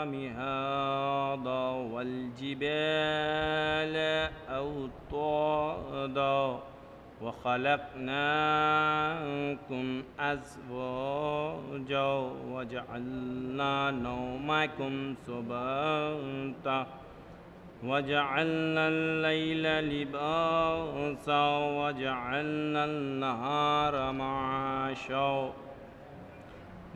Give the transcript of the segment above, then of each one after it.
مهادا والجبال أوطادا وخلقناكم أزواجا وجعلنا نومكم سباتا وجعلنا الليل لباسا وجعلنا النهار معاشا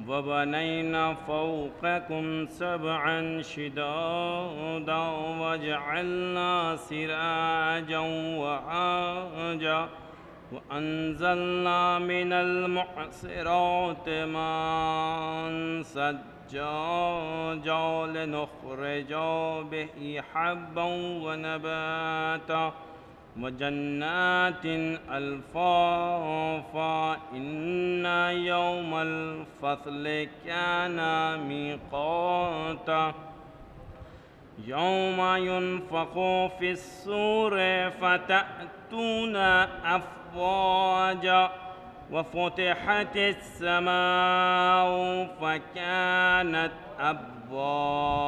وبنينا فوقكم سبعا شدادا وجعلنا سراجا وهاجا وأنزلنا من المعصرات ماء ثجاجا لنخرج به حبا ونباتا وجنات ألفافا إن يوم الفصل كان ميقاتا يوم ينفخ في الصور فتأتون أفواجا وفتحت السماء فكانت أبوابا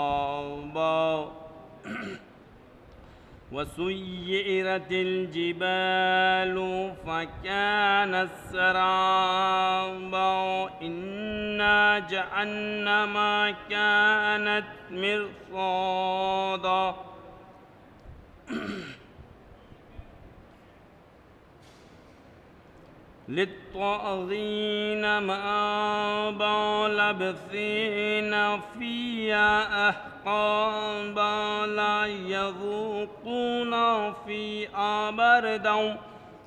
وسيرت الجبال فكانت سرابا إنا جهنم كانت مرصادا للطاغين مآبا لابثين فيها أحقابا لا يذوقون فيها بردا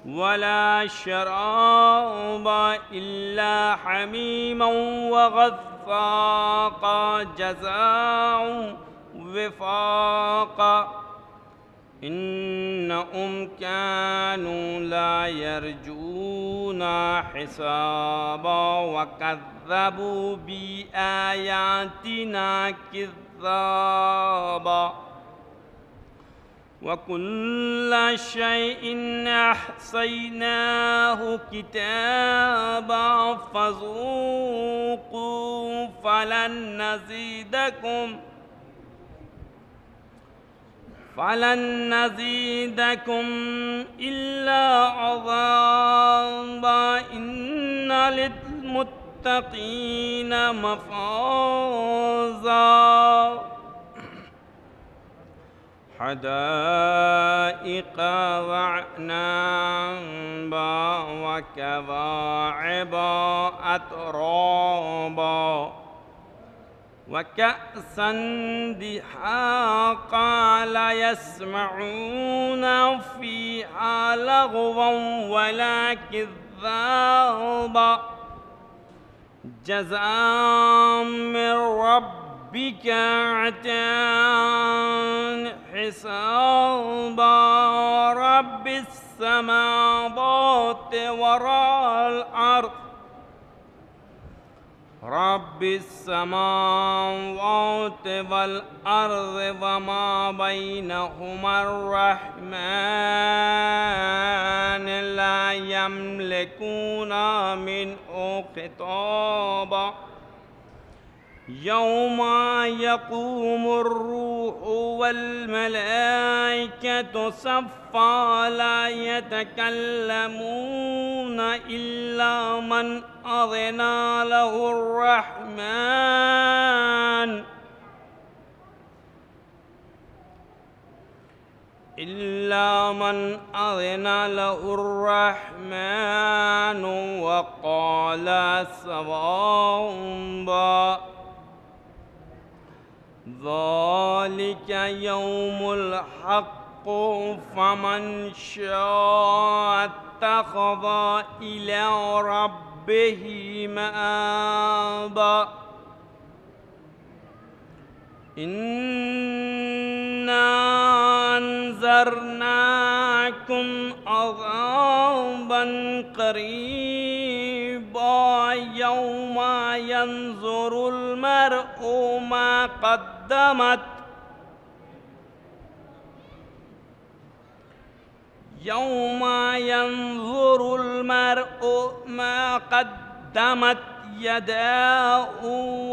ولا شرابا إلا حميما وغساقا جزاء وفاقا إنهم كانوا لا يرجون حسابا وكذبوا بآياتنا كذابا وكل شيء أحصيناه كتابا فذوقوا فلن نزيدكم إلا عذابا إن للمتقين مفازا حدائق وأعنابا وكواعب أترابا وكأسا دحاقا لا يسمعون فيها لغوا ولا كذابا جزاء من ربك عطاء حسابا رب السماوات والأرض رب السماوات والأرض وما بينهما الرحمن لا يملكون منه خطابا يوم يقوم الروح والملائكة صفا لا يتكلمون إلا من أذن له الرحمن وقال صوابا ذلك يوم الحق فمن شاء اتخذ إلى ربه مآبا إنا أنذرناكم عذابا قريبا يوم ينظر المرء ما قدمت يداه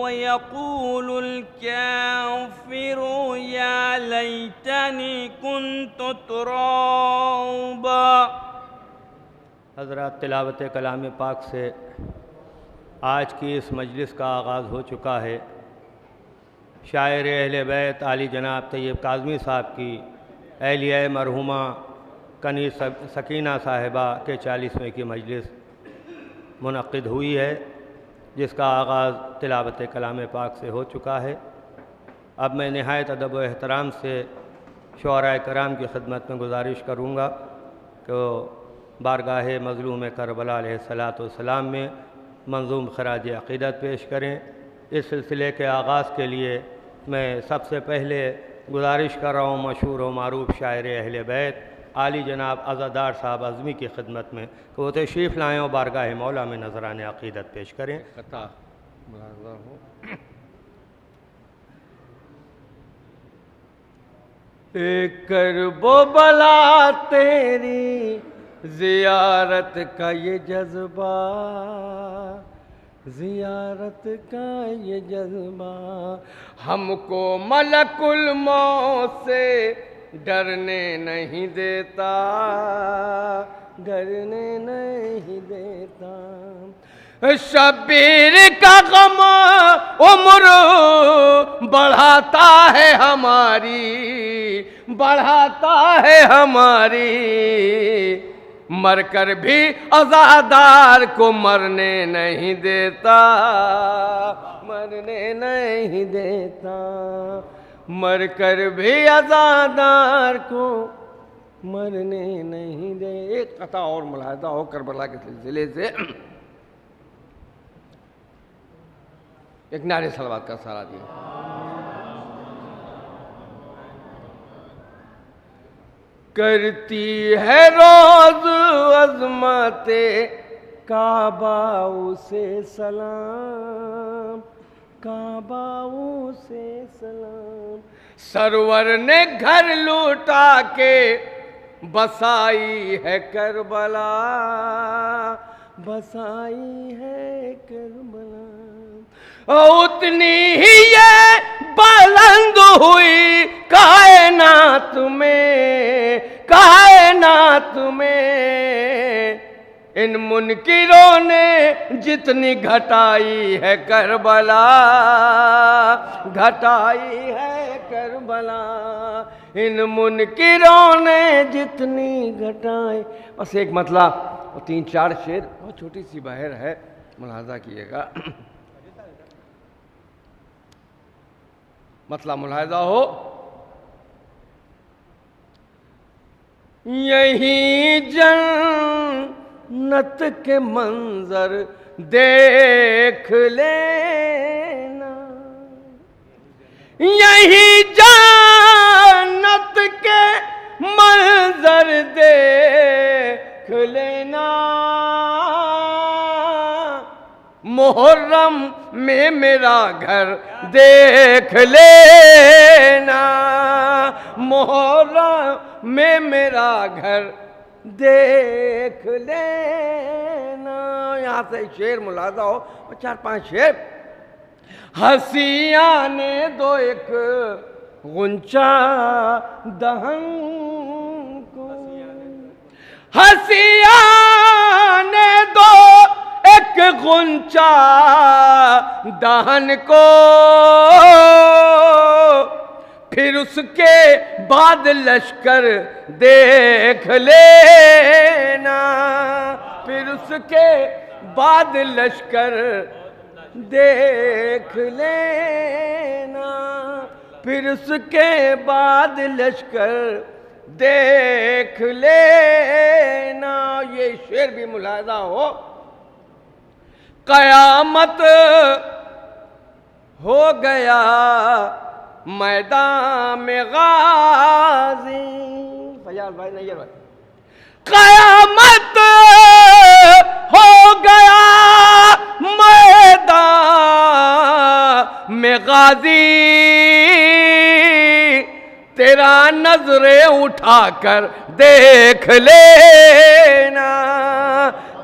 ويقول الكافر يا ليتني كنت ترابا۔ حضرات، تلاوت کلام پاک سے آج کی اس مجلس کا آغاز ہو چکا ہے۔ شاعر اہل بیت عالی جناب طیب کاظمی صاحب کی اہلیہ مرحومہ کنیز سکینہ صاحبہ کے 40ویں کی مجلس منعقد ہوئی ہے، جس کا آغاز تلاوت کلام پاک سے ہو چکا ہے۔ اب میں نہایت ادب و احترام سے شعراء کرام کی خدمت میں گزارش کروں گا کہ وہ بارگاہ مظلوم کربلا علیہ السلام میں منظوم خراج عقیدت پیش کریں۔ اس سلسلے کے آغاز کے لیے میں سب سے پہلے گزارش کر رہا ہوں مشہور و معروف شاعر اہل بیت عالی جناب عزادار صاحب اعظمی کی خدمت میں کہ وہ تشریف لائیں اور بارگاہ مولا میں نذران عقیدت پیش کریں۔ کرب و بلا تیری زیارت کا یہ جذبہ، زیارت کا یہ جذبہ ہم کو ملک الموت سے ڈرنے نہیں دیتا، ڈرنے نہیں دیتا۔ شبیر کا غم عمر بڑھاتا ہے ہماری، بڑھاتا ہے ہماری، مر کر بھی عزادار کو مرنے نہیں دیتا، مرنے نہیں دیتا، مر کر بھی عزادار کو مرنے نہیں دے۔ ایک قطع اور ملاحظہ ہو کربلا کے سلسلے سے، ایک نعرے صلوات کا سہارا دیا۔ کرتی ہے روز عظمت کعبہ سے سلام، کعبہ سے سلام، سرور نے گھر لوٹا کے بسائی ہے کربلا، بسائی ہے کربلا، اتنی ہی یہ بلند ہوئی کائنات میں، کائنات میں، ان منکروں نے جتنی گھٹائی ہے کربلا، گھٹائی ہے کربلا، ان منکروں نے جتنی گھٹائی۔ بس ایک مطلع اور 3-4 شعر، بہت چھوٹی سی بحر ہے، ملاحظہ کیے گا، مطلب ملاحظہ ہو۔ یہی جنت کے منظر دیکھ لینا، یہی جنت کے منظر دیکھ لینا، محرم میں میرا گھر دیکھ لینا، محرم میں میرا گھر دیکھ لینا۔ یہاں سے شعر ملاحظہ ہو، 4-5 شعر۔ ہنسیاں نے دو ایک غنچہ دہن کو، ہنسیاں نے دو ایک غنچہ دہن کو، پھر اس کے بعد لشکر دیکھ لینا، پھر اس کے بعد لشکر دیکھ لینا، پھر اس کے بعد لشکر دیکھ لینا۔ یہ شعر بھی ملاحظہ ہو۔ قیامت ہو گیا میدان میں غازی، فیاض بھائی، نییر بھائی، قیامت ہو گیا میدان میں غازی، تیرا نظریں اٹھا کر دیکھ لینا،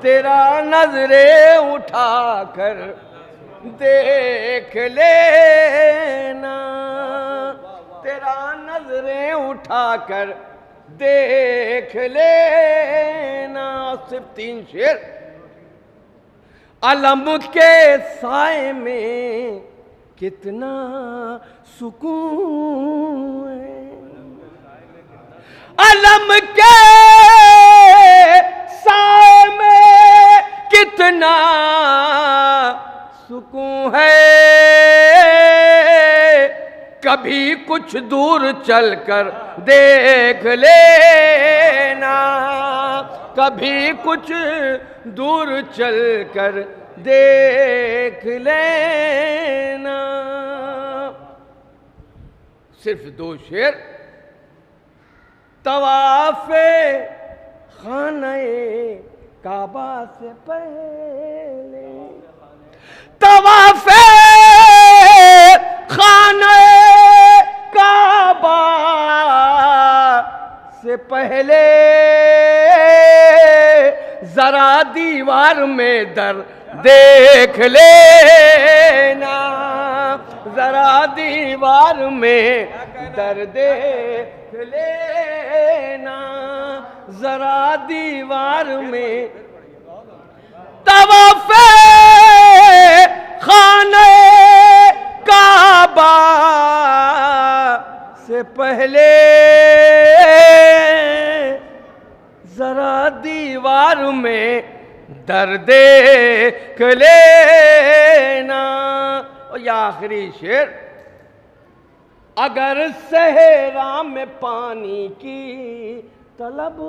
تیرا نظریں اٹھا کر دیکھ لینا، تیرا نظریں اٹھا کر دیکھ لینا. صرف 3 شعر. علم کے سائے میں کتنا سکون ہے، علم کے سائے میں کتنا سکون ہے. کبھی کچھ دور چل کر دیکھ لینا، کبھی کچھ دور چل کر دیکھ لینا. صرف 2 شعر. طواف خانہ کعبہ سے پہلے، طواف خانہ کعبہ سے پہلے ذرا دیوار میں در دیکھ لینا، ذرا دیوار میں در دیکھ لینا، ذرا دیوار میں. طواف خانہ کعبہ سے پہلے ذرا دیوار میں در دیکھ لینا. اور یہ آخری شعر. اگر صحرا میں پانی کی طلب،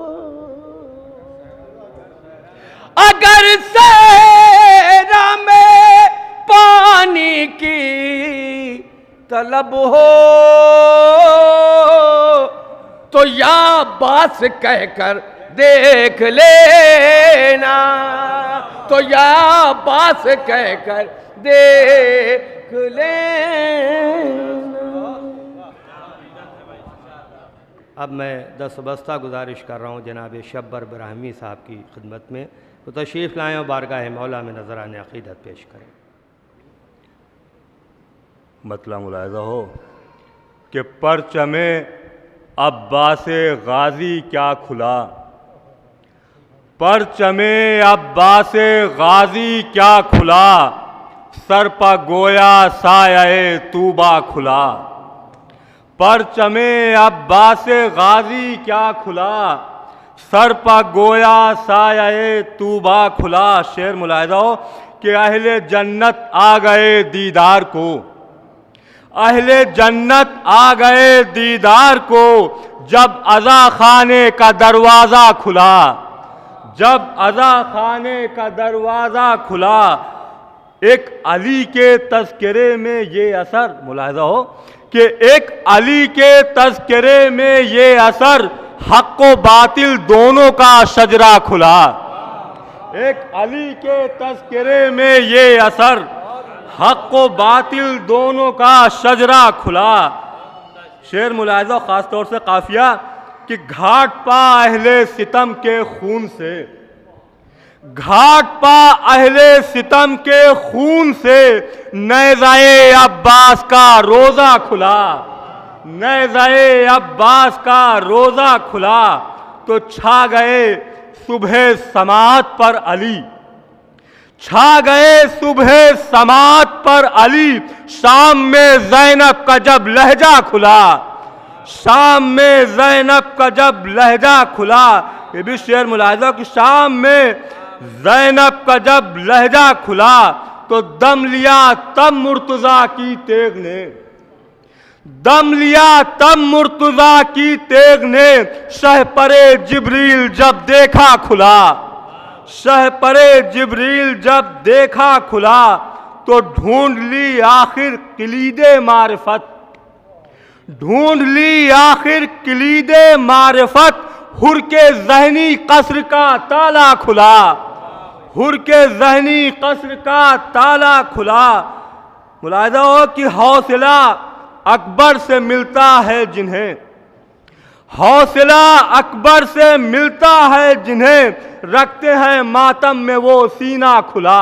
اگر صحرا میں پانی کی طلب ہو تو یا عباس کہہ کر دیکھ لینا، تو یا عباس کہہ کر دیکھ لینا. اب میں دستبستہ گزارش کر رہا ہوں جناب شبر براہمی صاحب کی خدمت میں، تو تشریف لائیں اور بارگاہ مولا میں نذران عقیدت پیش کریں. مطلب ملاحظہ ہو کہ پرچم عباس غازی کیا کھلا، پرچم عباس غازی کیا کھلا، سر پہ گویا سایہ طوبہ کھلا. پرچم عباس غازی کیا کھلا، سر پہ گویا سایہ طوبہ کھلا. شعر ملاحظہ ہو کہ اہل جنت آ گئے دیدار کو، اہل جنت آ گئے دیدار کو، جب عزا خانے کا دروازہ کھلا، جب عزا خانے کا دروازہ کھلا. ایک علی کے تذکرے میں یہ اثر ملاحظہ ہو کہ ایک علی کے تذکرے میں یہ اثر، حق و باطل دونوں کا شجرہ کھلا. ایک علی کے تذکرے میں یہ اثر، حق و باطل دونوں کا شجرہ کھلا. شعر ملاحظہ خاص طور سے قافیہ کہ گھاٹ پا اہل ستم کے خون سے، گھاٹ پا اہل ستم کے خون سے نیزۂ عباس کا روزہ کھلا، نیزۂ عباس کا روزہ کھلا. تو چھا گئے صبح سماعت پر علی، چھا گئے صبح سماعت پر علی. شام میں زینب کا جب لہجہ کھلا، شام میں زینب کا جب لہجہ کھلا. یہ بھی شعر ملاحظہ کہ شام میں زینب کا جب لہجہ کھلا تو دم لیا تب مرتضیٰ کی تیغ نے، دم لیا تب مرتضیٰ کی تیغ نے. شہ پرے جبریل جب دیکھا کھلا، شہ پرے جبریل جب دیکھا کھلا تو ڈھونڈ لی آخر کلید معرفت، ڈھونڈ لی آخر کلید معرفت. حر کے ذہنی قصر کا تالا کھلا، حر کے ذہنی قصر کا تالا کھلا. ملاحظہ ہو کہ حوصلہ اکبر سے ملتا ہے جنہیں، حوصلہ اکبر سے ملتا ہے جنہیں رکھتے ہیں ماتم میں وہ سینہ کھلا،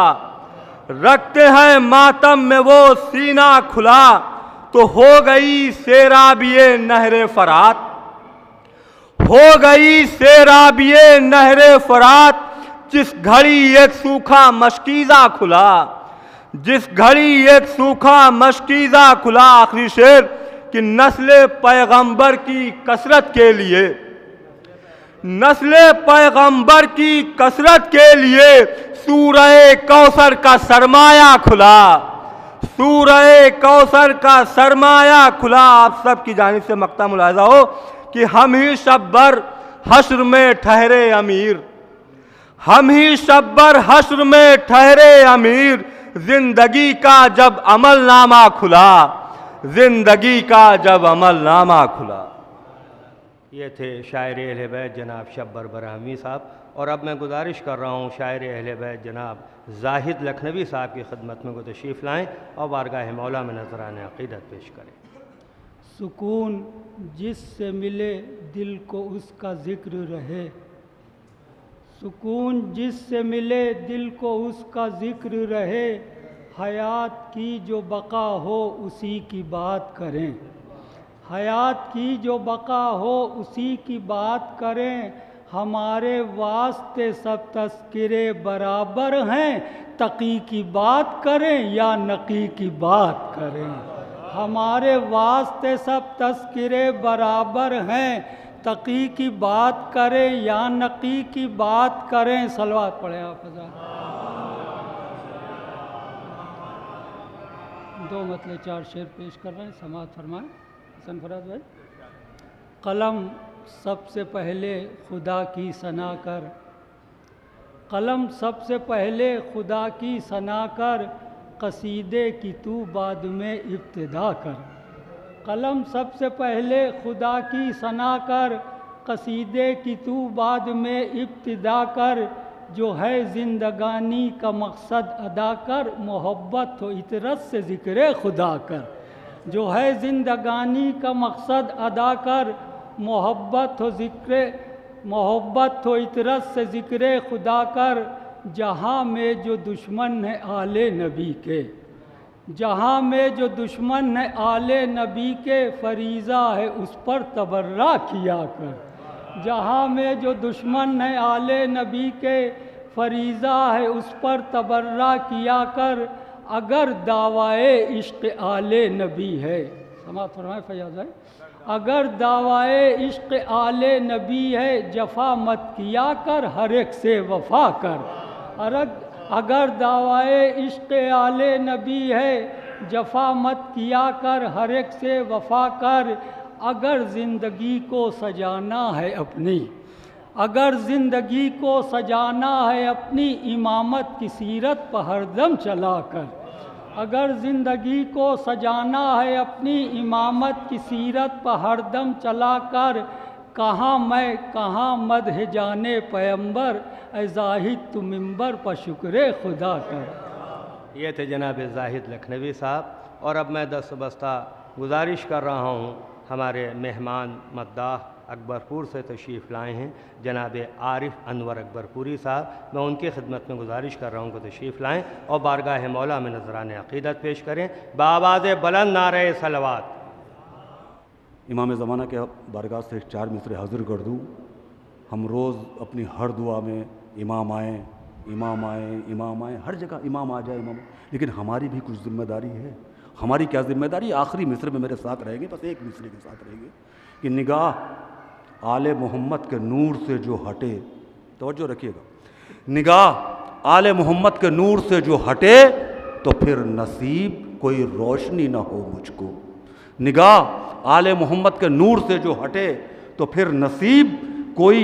رکھتے ہیں ماتم میں وہ سینہ کھلا، تو ہو گئی سیرابی نہر فرات، ہو گئی سیرابی نہر فرات، جس گھڑی ایک سوکھا مشکیزہ کھلا، جس گھڑی ایک سوکھا مشکیزہ کھلا۔ آخری شعر کہ نسل پیغمبر کی کثرت کے لیے، نسل پیغمبر کی کثرت کے لیے سورہ کوثر کا سرمایہ کھلا، سورہ کوثر کا سرمایہ کھلا۔ آپ سب کی جانب سے مقطع ملاحظہ ہو کہ ہم ہی شب بر حشر میں ٹھہرے امیر، ہم ہی شب بر حشر میں ٹھہرے امیر، زندگی کا جب عمل نامہ کھلا، زندگی کا جب عمل نامہ کھلا۔ یہ تھے شاعر اہل بیت جناب شبر برہمی صاحب، اور اب میں گزارش کر رہا ہوں شاعر اہل بیت جناب زاہد لکھنوی صاحب کی خدمت میں کو تشریف لائیں اور بارگاہ مولا میں نذرانِ عقیدت پیش کریں۔ سکون جس سے ملے دل کو اس کا ذکر رہے، سکون جس سے ملے دل کو اس کا ذکر رہے، حیات کی جو بقا ہو اسی کی بات کریں، حیات کی جو بقا ہو اسی کی بات کریں، ہمارے واسطے سب تذکرے برابر ہیں، تقی کی بات کریں یا نقی کی بات کریں، ہمارے واسطے سب تذکرے برابر ہیں، تقی کی بات کریں یا نقی کی بات کریں۔ صلوات پڑھیں آپ حضرات۔ دو مطلب 4 شعر پیش کر رہے ہیں، سماعت فرمائیں حسن فراد بھائی۔ قلم سب سے پہلے خدا کی ثنا کر، قلم سب سے پہلے خدا کی ثنا کر، قصیدے کی تو بعد میں ابتدا کر، قلم سب سے پہلے خدا کی ثنا کر، قصیدے کی تو بعد میں ابتدا کر، جو ہے زندگانی کا مقصد ادا کر، محبت و اطرت سے ذکر خدا کر، جو ہے زندگانی کا مقصد ادا کر، محبت و اطرت سے ذکر خدا کر، جہاں میں جو دشمن ہے آل نبی کے، جہاں میں جو دشمن ہے آل نبی کے، فریضہ ہے اس پر تبرہ کیا کر، جہاں میں جو دشمن ہے آل نبی کے، فریضہ ہے اس پر تبرہ کیا کر، اگر دعوی عشق آل نبی ہے، سماعت فرمائے فیاض ہے، اگر دعوی عشق آل نبی ہے، جفا مت کیا کر ہر ایک سے وفا کر، اگر دعوی عشق آل نبی ہے، جفا مت کیا کر ہر ایک سے وفا کر، اگر زندگی کو سجانا ہے اپنی، اگر زندگی کو سجانا ہے اپنی، امامت کی سیرت پہ ہر دم چلا کر، اگر زندگی کو سجانا ہے اپنی، امامت کی سیرت پہ ہر دم چلا کر، کہاں میں کہاں مدح جانے پیمبر، اے زاہد تو منبر پہ شکر خدا کر۔ یہ تھے جناب زاہد لکھنوی صاحب، اور اب میں دست بستہ گزارش کر رہا ہوں ہمارے مہمان مداح اکبر پور سے تشریف لائے ہیں جناب عارف انور اکبر پوری صاحب، میں ان کی خدمت میں گزارش کر رہا ہوں کہ تشریف لائیں اور بارگاہ مولا میں نذرانِ عقیدت پیش کریں بآواز بلند نعرہ صلوات۔ امام زمانہ کے بارگاہ سے 4 مصرے حاضر کر دوں۔ ہم روز اپنی ہر دعا میں امام آئیں، امام آئیں، امام آئیں، ہر جگہ امام آ جائے، امام، لیکن ہماری بھی کچھ ذمہ داری ہے۔ ہماری کیا ذمہ داری؟ آخری مصرے میں میرے ساتھ رہیں گے، بس ایک مصرے کے ساتھ رہیں گے کہ نگاہ آل محمد کے نور سے جو ہٹے، توجہ رکھیے گا، نگاہ آل محمد کے نور سے جو ہٹے تو پھر نصیب کوئی روشنی نہ ہو مجھ کو، نگاہ آل محمد کے نور سے جو ہٹے تو پھر نصیب کوئی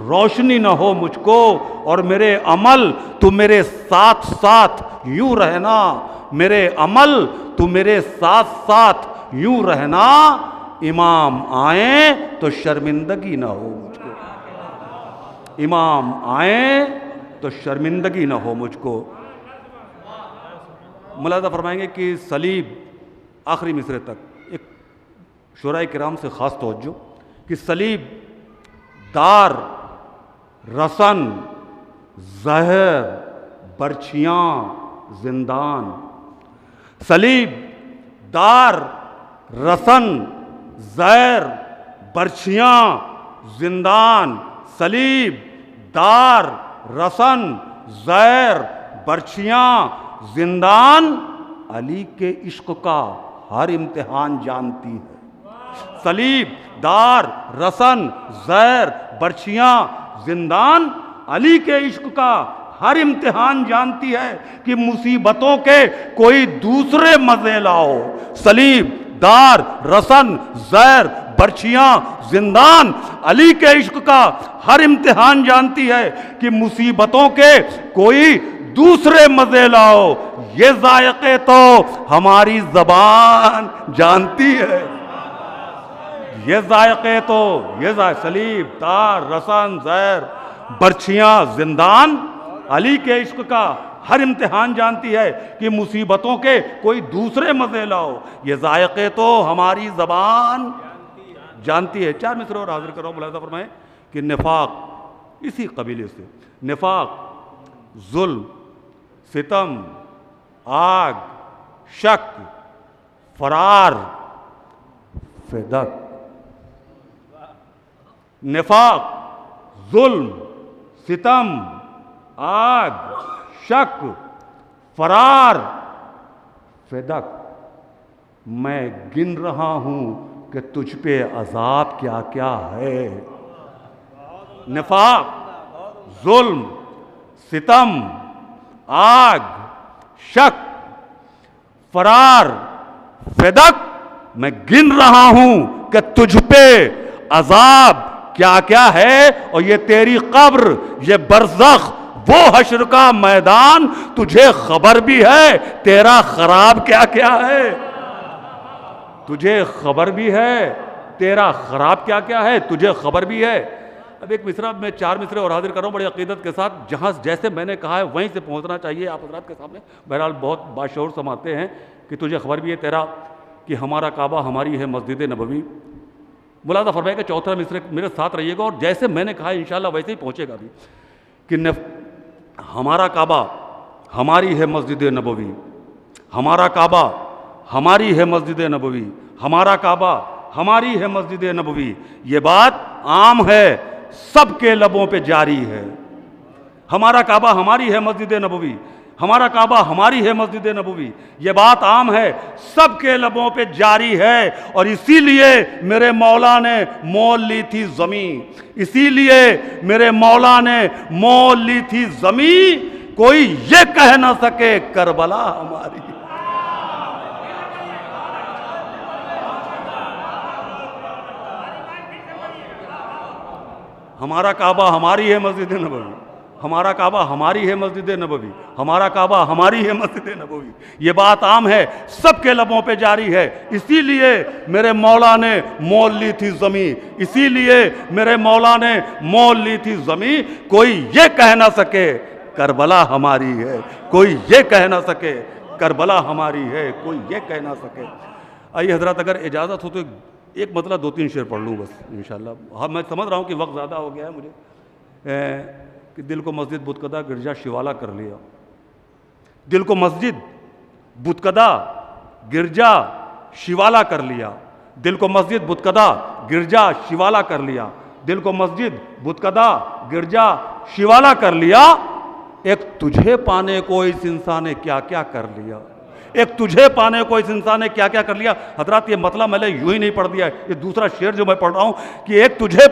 روشنی نہ ہو مجھ کو، اور میرے عمل تو میرے ساتھ ساتھ یوں رہنا، میرے عمل تو میرے ساتھ ساتھ یوں رہنا، امام آئیں تو شرمندگی نہ ہو مجھ کو، امام آئیں تو شرمندگی نہ ہو مجھ کو۔ ملاحظہ فرمائیں گے کہ صلیب آخری مصرے تک ایک شعراء کرام سے خاص توجہ کہ صلیب دار رسن زہر برچیاں زندان، صلیب دار رسن زہر برچیاں زندان، صلیب دار رسن زہر برچیاں زندان، علی کے عشق کا ہر امتحان جانتی ہے، صلیب دار رسن زہر برچیاں زندان، علی کے عشق کا ہر امتحان جانتی ہے کہ مصیبتوں کے کوئی دوسرے مزے لاؤ، صلیب دار رسن زہر برچیاں زندان، علی کے عشق کا ہر امتحان جانتی ہے کہ مصیبتوں کے کوئی دوسرے مزے لاؤ، یہ ذائقے تو ہماری زبان جانتی ہے، یہ ذائقے تو صلیب دار رسن زہر برچیاں زندان، علی کے عشق کا ہر امتحان جانتی ہے کہ مصیبتوں کے کوئی دوسرے مزے لاؤ، یہ ذائقے تو ہماری زبان جانتی ہے۔ 4 مصرے اور حاضر کرو، ملاحظہ فرمائیں کہ نفاق اسی قبیلے سے، نفاق، ظلم، ستم، آگ، شک، فرار، فدق، نفاق، ظلم، ستم، آگ، شک، فرار، فدق، میں گن رہا ہوں کہ تجھ پہ عذاب کیا کیا ہے، نفاق، ظلم، ستم، آگ، شک، فرار، فدق، میں گن رہا ہوں کہ تجھ پہ عذاب کیا کیا ہے، اور یہ تیری قبر، یہ برزخ، وہ حشر کا میدان، تجھے خبر بھی ہے تیرا خراب کیا کیا ہے، تجھے خبر بھی ہے تیرا خراب کیا کیا ہے، تجھے خبر بھی ہے۔ اب ایک مصرع میں 4 مصرے اور حاضر کر رہا ہوں بڑی عقیدت کے ساتھ، جہاں جیسے میں نے کہا ہے وہیں سے پہنچنا چاہیے آپ حضرات کے سامنے، بہرحال بہت باشعور سماتے ہیں کہ تجھے خبر بھی ہے تیرا کہ ہمارا کعبہ ہماری ہے مسجد نبوی۔ ملاحظہ فرمائے کہ 4واں مصرع میرے ساتھ رہیے گا، اور جیسے میں نے کہا ہے انشاءاللہ ویسے ہی پہنچے گا بھی، کہ ہمارا کعبہ ہماری ہے مسجد نبوی، ہمارا کعبہ ہماری ہے مسجد نبوی، ہمارا کعبہ ہماری ہے مسجد نبوی، یہ بات عام ہے سب کے لبوں پہ جاری ہے، ہمارا کعبہ ہماری ہے مسجد نبوی، ہمارا کعبہ ہماری ہے مسجد نبوی، یہ بات عام ہے سب کے لبوں پہ جاری ہے، اور اسی لیے میرے مولا نے مول لی تھی زمین، اسی لیے میرے مولا نے مول لی تھی زمین، کوئی یہ کہہ نہ سکے کربلا ہماری، ہمارا کعبہ ہماری ہے مسجد نبوی، ہمارا کعبہ ہماری ہے مسجد نبوی، ہمارا کعبہ ہماری ہے مسجد نبوی، یہ بات عام ہے سب کے لبوں پہ جاری ہے، اسی لیے میرے مولا نے مول لی تھی زمین، اسی لیے میرے مولا نے مول لی تھی زمین، کوئی یہ کہہ نہ سکے کربلا ہماری ہے، کوئی یہ کہہ نہ سکے کربلا ہماری ہے، کوئی یہ کہہ نہ سکے۔ آئیے حضرات اگر اجازت ہو تو ایک مطلب 2-3 شعر پڑھ لوں بس انشاءاللہ، ہاں میں سمجھ رہا ہوں کہ وقت زیادہ ہو گیا ہے مجھے، کہ دل کو مسجد بتکدہ گرجا شیوالا کر لیا، دل کو مسجد بتکدہ گرجا شیوالا کر لیا، دل کو مسجد بتکدہ گرجا شیوالا کر لیا، دل کو مسجد بتکدہ گرجا شیوالا کر لیا، ایک تجھے پانے کو اس انسان نے کیا کیا کر لیا، ایک تجھے پانے کو اس انسان نے کیا کیا کر لیا۔ حضرات یہ مطلب میں نے یوں ہی نہیں پڑھ دیا ہے، یہ دوسرا شعر جو میں پڑھ رہا ہوں کہ ایک تجھے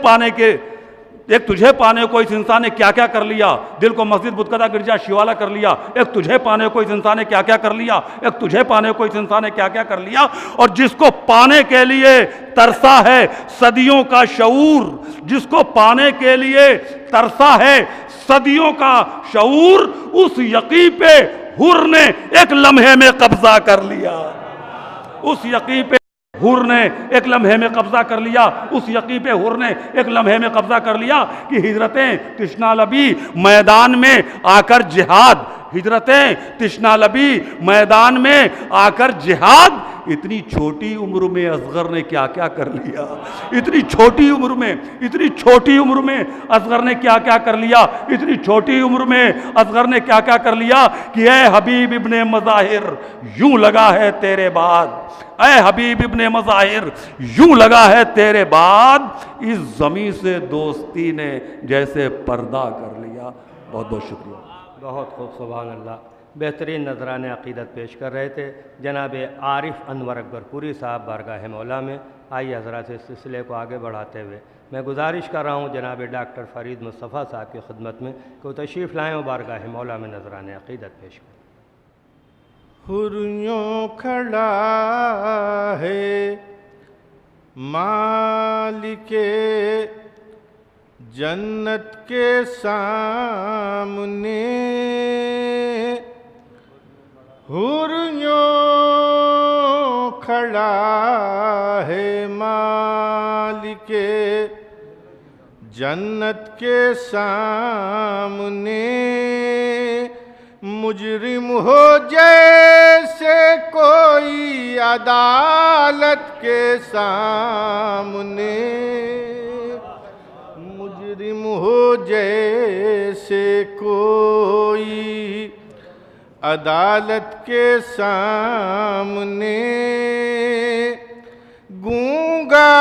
پانے کو اس انسان نے کیا کیا کر لیا، دل کو مسجد بتکدہ گرجا شیوالا کر لیا، ایک تجھے پانے کو اس انسان نے کیا کیا کر لیا، ایک تجھے پانے کو اس انسان نے کیا کیا کر لیا، اور جس کو پانے کے لیے ترسا ہے صدیوں کا شعور، جس کو پانے کے لیے ترسا ہے صدیوں کا شعور، اس یقین پہ حر نے ایک لمحے میں قبضہ کر لیا، اس یقین پہ حر نے ایک لمحے میں قبضہ کر لیا، اس یقین پہ حر نے ایک لمحے میں قبضہ کر لیا کہ ہجرتیں تشنا لبی میدان میں آ کر جہاد، ہجرتیں تشنا لبی میدان میں آ کر جہاد. اتنی چھوٹی عمر میں اصغر نے کیا کیا کر لیا, اتنی چھوٹی عمر میں اصغر نے کیا کیا کر لیا, اتنی چھوٹی عمر میں اصغر نے کیا کیا کر لیا کہ اے حبیب ابن مظاہر یوں لگا ہے تیرے بعد, اے حبیب ابن مظاہر یوں لگا ہے تیرے بعد, اس زمین سے دوستی نے جیسے پردہ کر لیا. بہت بہت شکریہ. بہت خوب, سبحان اللہ. بہترین نذران عقیدت پیش کر رہے تھے جناب عارف انور اکبر پوری صاحب بارگاہ مولا میں. آئیے حضرات اس سلسلے کو آگے بڑھاتے ہوئے میں گزارش کر رہا ہوں جناب ڈاکٹر فرید مصطفیٰ صاحب کی خدمت میں کہ وہ تشریف لائیں اور بارگاہ مولا میں نذران عقیدت پیش کریں. حریوں کھڑا ہے مالک جنت کے سامنے, حریوں کھڑا ہے مالک جنت کے سامنے, مجرم ہو جیسے کوئی عدالت کے سامنے, مجرم ہو جیسے کوئی عدالت کے سامنے, گونگا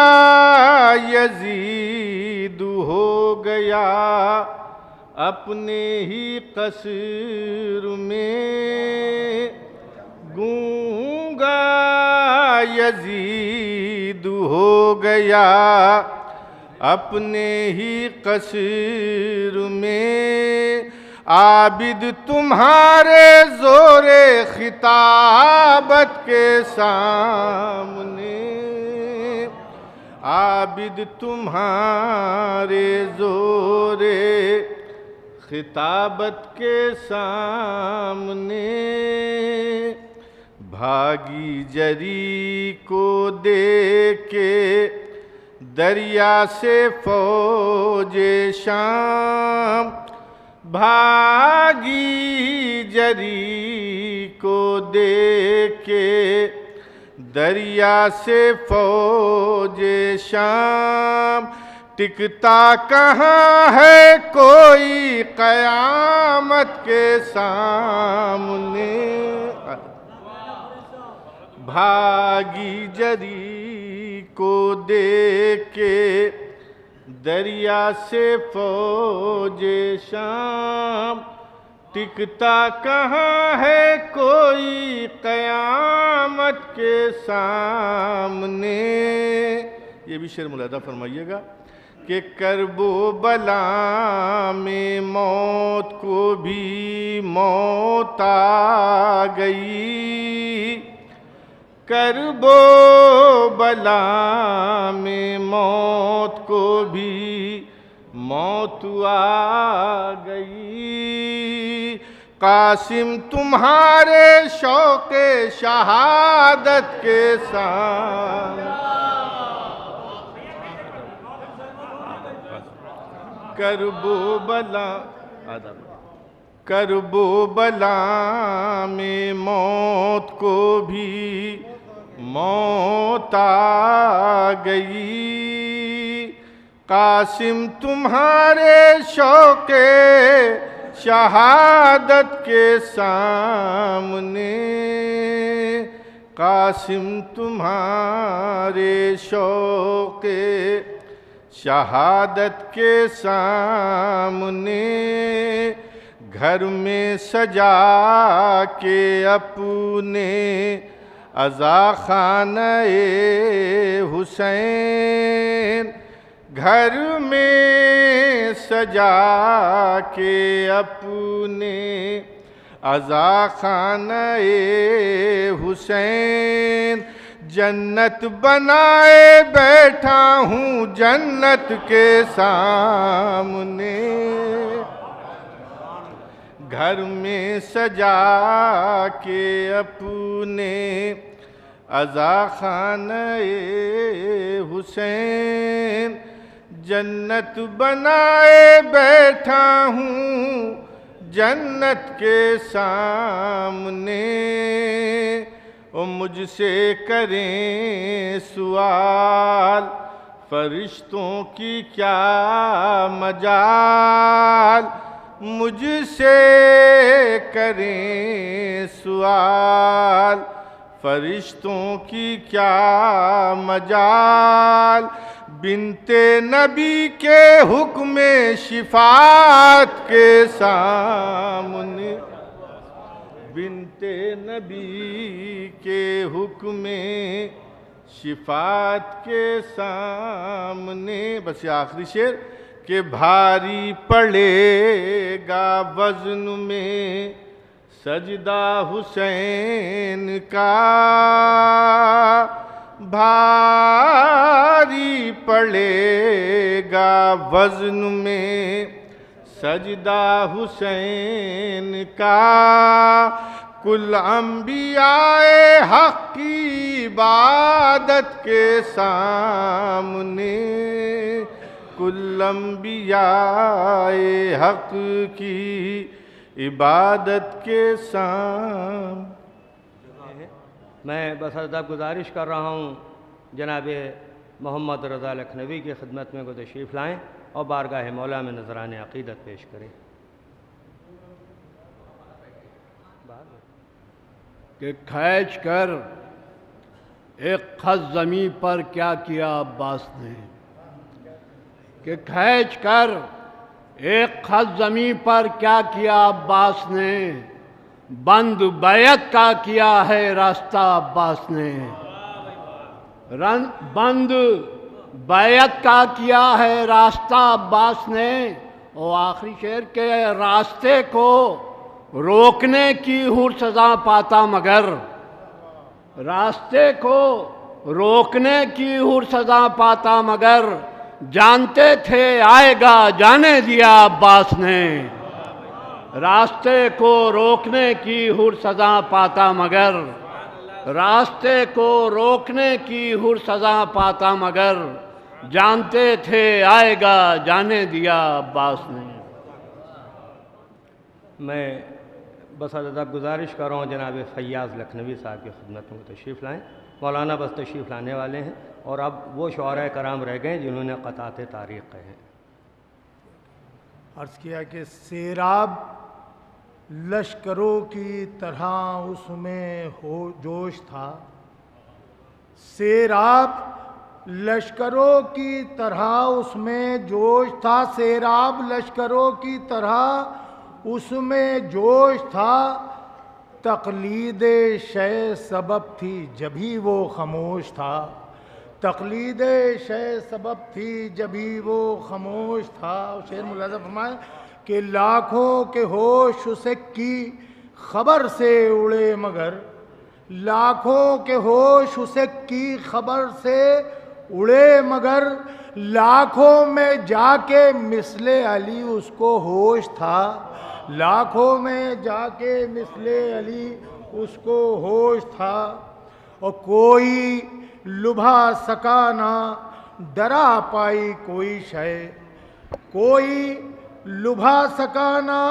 یزید ہو گیا اپنے ہی قصر میں, گونگا یزید ہو گیا اپنے ہی قصر میں, عابد تمہارے زور خطابت کے سامنے, عابد تمہارے زور خطابت کے سامنے, بھاگی جری کو دیکھ کے دریا سے فوج شام, بھاگی جری کو دیکھ کے دریا سے فوج شام, ٹکتا کہاں ہے کوئی قیامت کے سامنے, بھاگی جری کو دیکھ کے دریا سے فوج شام, ٹکتا کہاں ہے کوئی قیامت کے سامنے. یہ بھی شعر ملاحظہ فرمائیے گا کہ کرب و بلا میں موت کو بھی موت آ گئی, کرب و بلا میں موت کو بھی موت آ گئی, قاسم تمہارے شوق شہادت کے سامنے, کرب و بلا میں موت کو بھی موت آ گئی, قاسم تمہارے شوق شہادت کے سامنے, قاسم تمہارے شوق شہادت کے سامنے, گھر میں سجا کے اپنے عزا خانہ حسین, گھر میں سجا کے اپنے عزا خانہ حسین, جنت بنائے بیٹھا ہوں جنت کے سامنے, گھر میں سجا کے اپنے عزا خانہ حسین, جنت بنائے بیٹھا ہوں جنت کے سامنے وہ مجھ سے کریں سوال، فرشتوں کی کیا مجال، مجھ سے کریں سوال، فرشتوں کی کیا مجال، بنت نبی کے حکم شفاعت کے سامنے، بنت نبی کے حکم شفاعت کے سامنے. بس یہ آخری شعر کہ بھاری پڑے گا وزن میں سجدہ حسین کا، بھاری پڑے گا وزن میں سجدہ حسین کا، کل انبیاء حق کی عبادت کے سامنے، کل انبیاء حق کی عبادت کے سامنے. میں بس ادب گزارش کر رہا ہوں جناب محمد رضا لکھنوی کی خدمت میں کو تشریف لائیں اور بارگاہ مولا میں نذران عقیدت پیش کریں. کہ کھینچ کر ایک خط زمیں پر کیا کیا عباس نے، کہ کھینچ کر ایک خط زمیں پر کیا کیا عباس نے، بند بیعت کا کیا ہے راستہ عباس نے، بند بیعت کا کیا ہے راستہ عباس نے. اور آخری شعر کے راستے کو روکنے کی ہر سزا پاتا مگر، راستے کو روکنے کی ہر سزا پاتا مگر، جانتے تھے آئے گا جانے دیا عباس نے، راستے کو روکنے کی ہر سزا پاتا مگر، راستے کو روکنے کی ہر سزا پاتا مگر، جانتے تھے آئے گا جانے دیا عباس نے. میں بس ادب گزارش کر رہا ہوں جناب فیاض لکھنوی صاحب کی خدمت میں تشریف لائیں. مولانا بس تشریف لانے والے ہیں اور اب وہ شعراء کرام رہ گئے جنہوں نے قطعات تاریخ کہے ہیں. عرض کیا کہ سیراب لشکروں کی طرح اس میں ہو جوش تھا، سیراب لشکروں کی طرح اس میں جوش تھا، سیراب لشکروں کی طرح اس میں جوش تھا، تقلید شے سبب تھی جبھی وہ خاموش تھا، تقلید شے سبب تھی جبھی وہ خاموش تھا. شعر ملاحظہ فرمائیں کہ لاکھوں کے ہوش اسے کی خبر سے اڑے مگر، لاکھوں کے ہوش اسے کی خبر سے اڑے مگر، لاکھوں میں جا کے مثل علی اس کو ہوش تھا، لاکھوں میں جا کے مثل علی اس کو ہوش تھا. اور کوئی لبھا سکا نہ ڈرا پائی کوئی شے، کوئی لبھا سکا نہ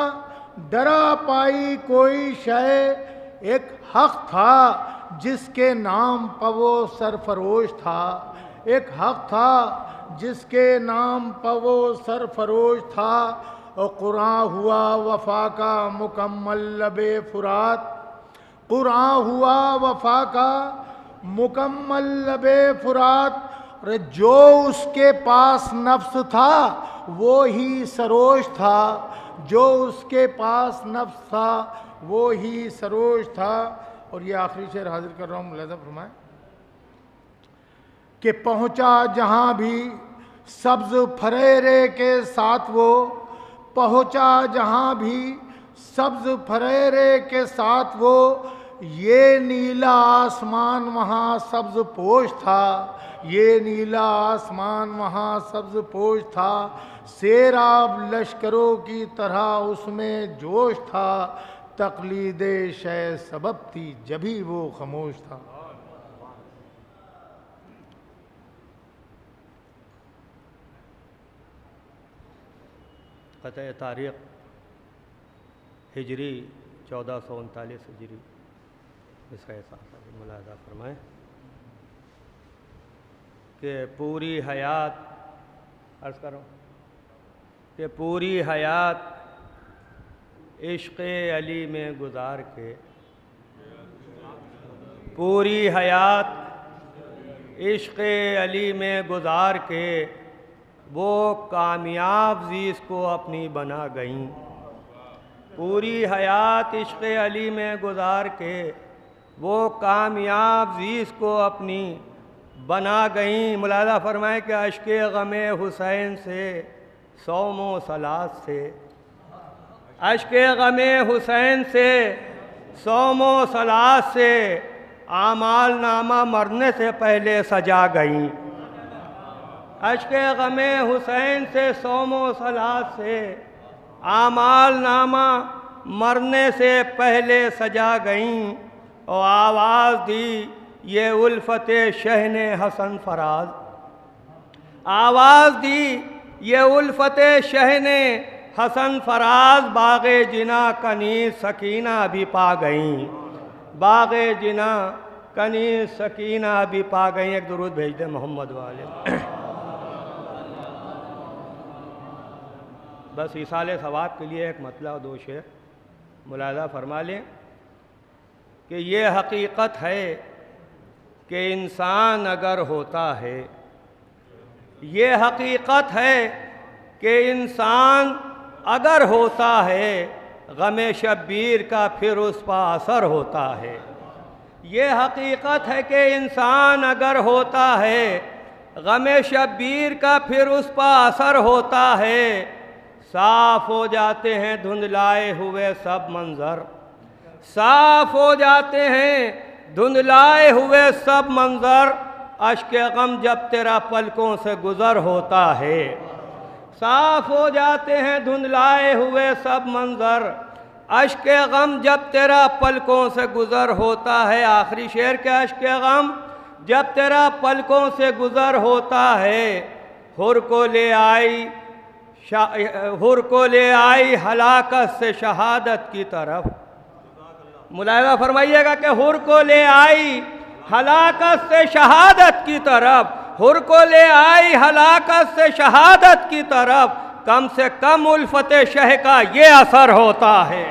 ڈرا پائی کوئی شے، ایک حق تھا جس کے نام پر وہ سرفروش تھا، ایک حق تھا جس کے نام پر وہ سرفروش تھا. اور قرآن ہوا وفا کا مکمل لب فرات، قرآن ہوا وفا کا مکمل لب فرات. جو اس کے پاس نفس تھا وہی سروش تھا، جو اس کے پاس نفس تھا وہی سروش تھا. اور یہ آخری شعر حاضر کر رہا ہوں، ملاحظہ فرمائیں کہ پہنچا جہاں بھی سبز پھریرے کے ساتھ وہ، پہنچا جہاں بھی سبز پھریرے کے ساتھ وہ، یہ نیلا آسمان وہاں سبز پوش تھا، یہ نیلا آسمان وہاں سبز پوش تھا. سیراب لشکروں کی طرح اس میں جوش تھا، تقلید شے سبب تھی جبھی وہ خاموش تھا. قطع تاریخ ہجری 1439 ہجری اس کا احساس ملاحظہ فرمائیں کہ پوری حیات عرض کرو کہ پوری حیات عشق علی میں گزار کے پوری حیات عشق علی میں گزار کے وہ کامیاب زیست کو اپنی بنا گئیں پوری حیات عشق علی میں گزار کے وہ کامیاب زیست کو اپنی بنا گئیں ملاحظہ فرمائیں کہ اشک غم حسین سے صوم و صلات سے اشک غم حسین سے صوم و صلات سے اعمال نامہ مرنے سے پہلے سجا گئیں اشک غم حسین سے صوم و صلات سے اعمال نامہ مرنے سے پہلے سجا گئیں اور آواز دی یہ الفت شہن حسن فراز آواز دی یہ الفت شہن حسن فراز باغ جنا کنیز سکینہ بھی پا گئیں باغ جنا کنیز سکینہ بھی پا گئیں ایک درود بھیج دیں محمد والے بس ایصال ثواب کے لیے ایک مطلع دو شعر ملاحظہ فرما لیں کہ یہ حقیقت ہے کہ انسان اگر ہوتا ہے یہ حقیقت ہے کہ انسان اگر ہوتا ہے غم شبیر کا پھر اس پر اثر ہوتا ہے یہ حقیقت ہے کہ انسان اگر ہوتا ہے غم شبیر کا پھر اس پر اثر ہوتا ہے صاف ہو جاتے ہیں دھندلائے ہوئے سب منظر صاف ہو جاتے ہیں دھندلائے ہوئے سب منظر اشک غم جب تیرا پلکوں سے گزر ہوتا ہے صاف ہو جاتے ہیں دھندلائے ہوئے سب منظر اشک غم جب تیرا پلکوں سے گزر ہوتا ہے آخری شعر کے اشک غم جب تیرا پلکوں سے گزر ہوتا ہے حر کو لے آئی ہلاکت سے شہادت کی طرف ملاحظہ فرمائیے گا کہ حر کو لے آئی ہلاکت سے شہادت کی طرف حر کو لے آئی ہلاکت سے شہادت کی طرف کم سے کم الفت شہ کا یہ اثر ہوتا ہے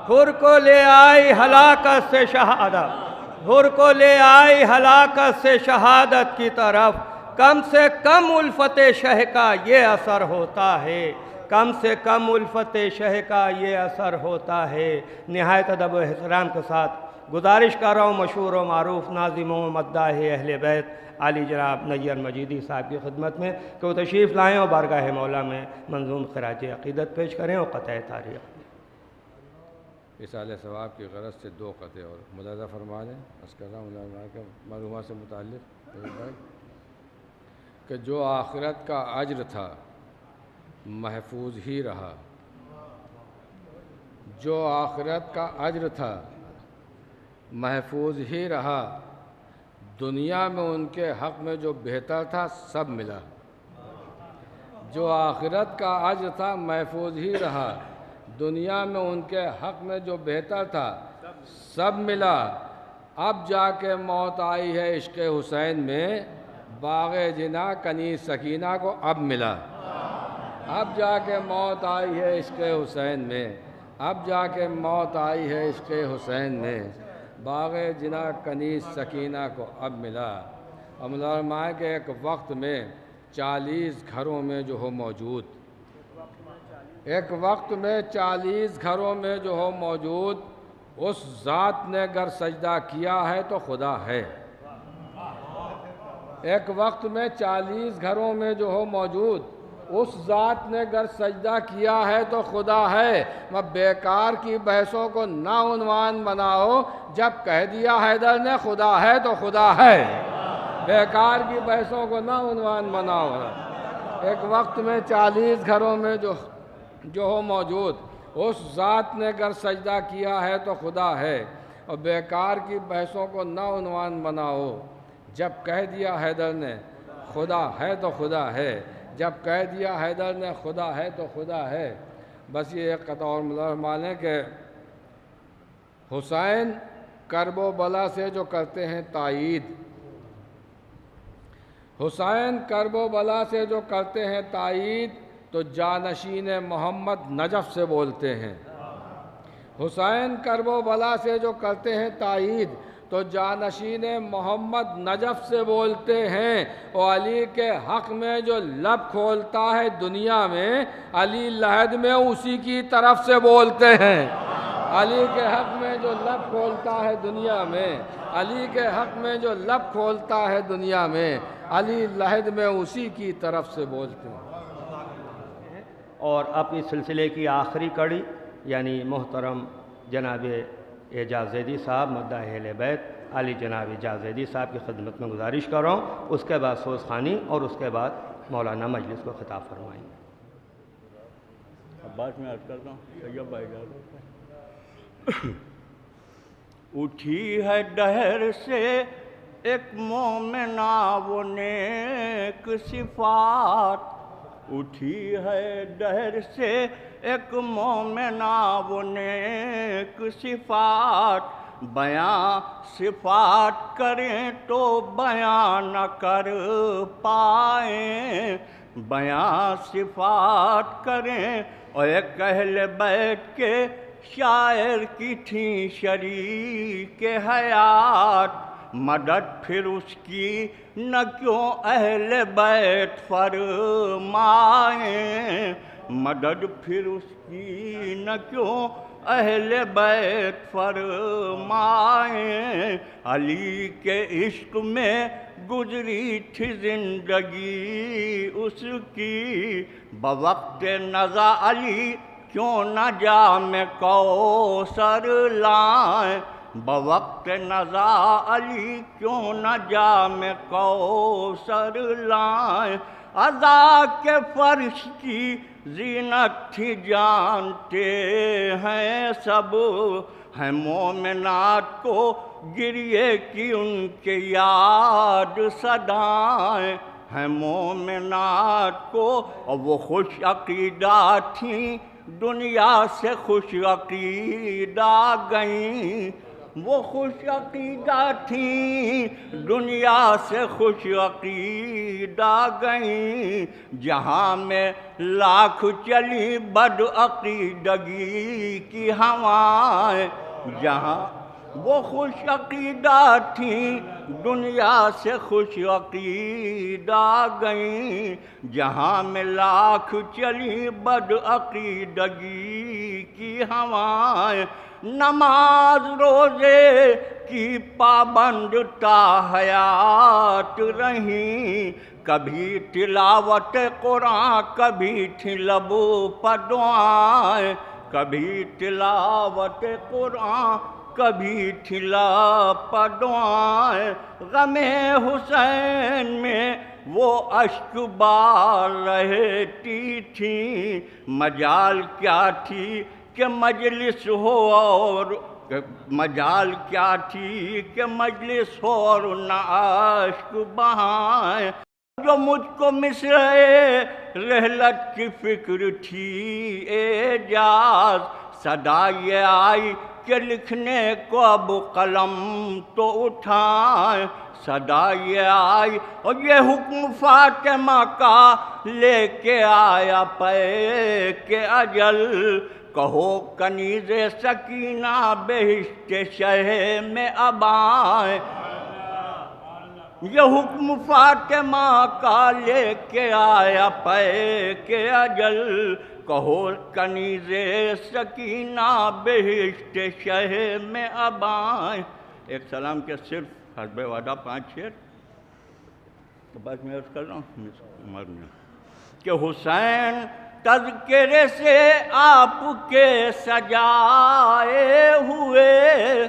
حر کو لے آئی ہلاکت سے شہادت حر کو لے آئی ہلاکت سے شہادت کی طرف کم سے کم الفت شہ کا یہ اثر ہوتا ہے کم سے کم الفت شہ کا یہ اثر ہوتا ہے نہایت ادب و احترام کے ساتھ گزارش کر رہا ہوں مشہور و معروف ناظم و مداح اہل بیت علی جناب نیر مجیدی صاحب کی خدمت میں کہ وہ تشریف لائیں اور بارگاہ مولا میں منظوم خراج عقیدت پیش کریں اور قطع تاریخ اصال ثواب کی غرض سے دو قطع اور ملاحظہ فرما دیں عرض کر رہا ہوں معلومات سے متعلق کہ جو آخرت کا اجر تھا محفوظ ہی رہا جو آخرت کا اجر تھا محفوظ ہی رہا دنیا میں ان کے حق میں جو بہتر تھا سب ملا جو آخرت کا اجر تھا محفوظ ہی رہا دنیا میں ان کے حق میں جو بہتر تھا سب ملا اب جا کے موت آئی ہے عشق حسین میں باغ جنا کنیز سکینہ کو اب ملا اب جا کے موت آئی ہے عشق حسین میں اب جا کے موت آئی ہے عشق حسین میں باغ جنا کنیز سکینہ کو اب ملا اور ملازمہ کے ایک وقت میں 40 گھروں میں جو ہو موجود ایک وقت میں 40 گھروں میں جو ہو موجود اس ذات نے گر سجدہ کیا ہے تو خدا ہے ایک وقت میں 40 گھروں میں جو ہو موجود اس ذات نے گر سجدہ کیا ہے تو خدا ہے میں بیکار کی بحثوں کو نہ عنوان بناؤ جب کہہ دیا حیدر نے خدا ہے تو خدا ہے بیکار کی بحثوں کو نہ عنوان بناؤ ایک وقت میں 40 گھروں میں جو ہو موجود اس ذات نے گر سجدہ کیا ہے تو خدا ہے اور بیکار کی بحثوں کو نہ عنوان بناؤ جب کہہ دیا حیدر نے خدا ہے تو خدا ہے جب کہہ دیا حیدر نے خدا ہے تو خدا ہے بس یہ ایک قطع اور مان لیں کہ حسین کرب و بلا سے جو کرتے ہیں تائید، حسین کرب و بلا سے جو کرتے ہیں تائید تو جانشین محمد نجف سے بولتے ہیں۔ حسین کرب و بلا سے جو کرتے ہیں تائید تو جانشین محمد نجف سے بولتے ہیں۔ اور علی کے حق میں جو لب کھولتا ہے دنیا میں، علی لحد میں اسی کی طرف سے بولتے ہیں۔ علی کے حق میں جو لب کھولتا ہے دنیا میں، علی کے حق میں جو لب کھولتا ہے دنیا میں، علی لحد میں اسی کی طرف سے بولتے ہیں۔ اور اپنی سلسلے کی آخری کڑی یعنی محترم جناب اعجاز زیدی صاحب مداح اہل بیت علی جناب اعجاز زیدی صاحب کی خدمت میں گزارش کر رہا ہوں، اس کے بعد سوز خوانی اور اس کے بعد مولانا مجلس کو خطاب فرمائیں گے۔ عباس میں عرض کرتا ہوں سید بھائی جان، اٹھی ہے دہر سے ایک مومنہ وہ نیک صفات، اٹھی ہے دہر سے ایک مومنہ وہ نیک صفات، بیاں صفات کریں تو بیاں نہ کر پائیں، بیاں صفات کریں۔ اور ایک اہل بیت کے شاعر کی تھیں شریک حیات، مدد پھر اس کی نہ کیوں اہل بیت فرمائیں، مدد پھر اس کی نہ کیوں اہل بیت فرمائیں۔ علی کے عشق میں گزری تھی زندگی اس کی، بوقت نزا علی کیوں نہ جام کوثر لائیں، بوقت نزا علی کیوں نہ جام کوثر لائیں۔ عزا کے فرش کی زینت تھی جانتے ہیں سب، ہیں مومنات کو گریے کی ان کے یاد صدائیں، ہیں مومنات کو۔ اور وہ خوش عقیدہ تھیں دنیا سے خوش عقیدہ گئیں، وہ خوش عقیدہ تھیں دنیا سے خوش عقیدہ گئیں، جہاں میں لاکھ چلی بد عقیدگی کی ہوائیں، جہاں وہ خوش عقیدہ تھیں دنیا سے خوش عقیدہ گئیں، جہاں میں لاکھ چلی بد عقیدگی کی ہوائیں۔ نماز روزے کی پابند تا حیات رہیں، کبھی تلاوت قرآن کبھی تھی لب پر دعائیں، کبھی تلاوت قرآن کبھی تھی لب پر دعائیں۔ غم حسین میں وہ اشک بار رہتی تھیں، مجال کیا تھی کہ مجلس ہو اور مجال کیا تھی کہ مجلس ہو اور نہ اشک بہائیں۔ جو مجھ کو مصرعِ رحلت کی فکر تھی اعجاز، صدا یہ آئی کہ لکھنے کو اب قلم تو اٹھائیں، صدا یہ آئی اور یہ حکم فاطمہ کا لے کے آیا پے کہ اجل، کہو کنیز سکینہ بہشت شہ میں اب آئیں، یہ حکم فاطمہ کا لے کے آیا پے کہ اجل، کہو کنیز سکینہ بہشت شہ میں اب آئیں۔ ایک سلام کے صرف حسب وعدہ 5 شعر بس میں عرض کر رہا ہوں کہ حسین تذکرے سے آپ کے سجائے ہوئے،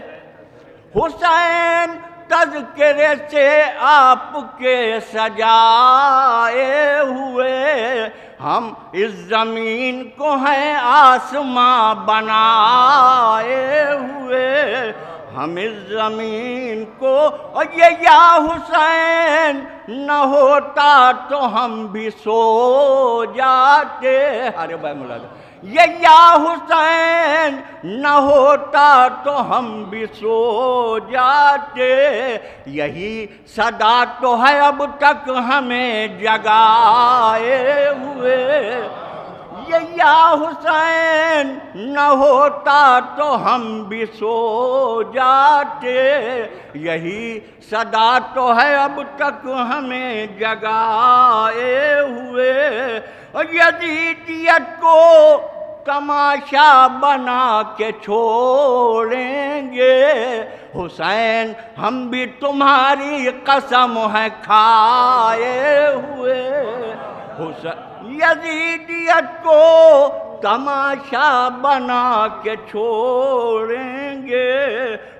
حسین تذکرے سے آپ کے سجائے ہوئے، ہم اس زمین کو ہیں آسماں بنائے ہوئے، ہم اس زمین کو۔ اور یہ یا حسین نہ ہوتا تو ہم بھی سو جاتے، ارے بھائی مولانا، یہ یا حسین نہ ہوتا تو ہم بھی سو جاتے، یہی صدا تو ہے اب تک ہمیں جگائے ہوئے، یہ یا حسین نہ ہوتا تو ہم بھی سو جاتے، یہی صدا تو ہے اب تک ہمیں جگائے ہوئے، اور یزیدیت کو تماشا بنا کے چھوڑیں گے، حسین ہم بھی تمہاری قسم ہے کھائے ہوئے، یزیدیت کو تماشا بنا کے چھوڑیں گے،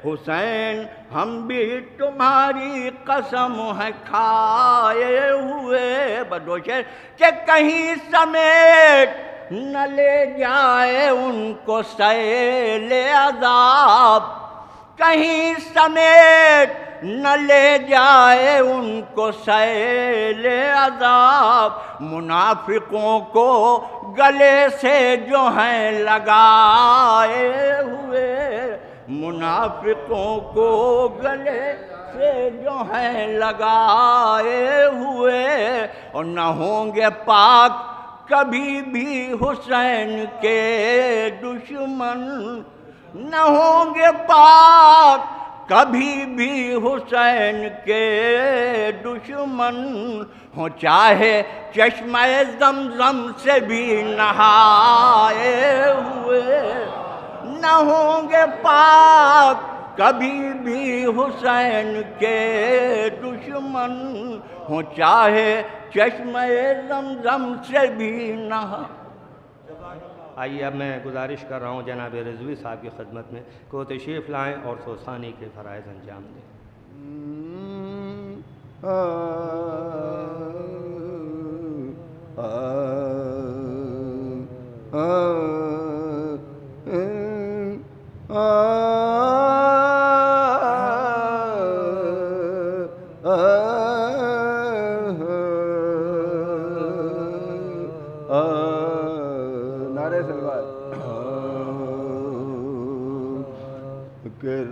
حسین ہم بھی تمہاری قسم ہے کھائے ہوئے، بدوشے کہ کہیں سمیٹ نہ لے جائے ان کو سیل عذاب، کہیں سمیٹ نہ لے جائے ان کو سیل عذاب، منافقوں کو گلے سے جو ہیں لگائے ہوئے، منافقوں کو گلے سے جو ہیں لگائے ہوئے، اور نہ ہوں گے پاک کبھی بھی حسین کے دشمن، نہ ہوں گے پاک کبھی بھی حسین کے دشمن، ہوں چاہے چشمہ زمزم سے بھی نہائے ہوئے، نہ ہوں گے پاک کبھی بھی حسین کے دشمن، ہوں چاہے چشمہ زمزم سے بھی نہائے۔ آئیے اب میں گزارش کر رہا ہوں جناب رضوی صاحب کی خدمت میں کہ وہ تشریف لائیں اور سوستانی کے فرائض انجام دیں۔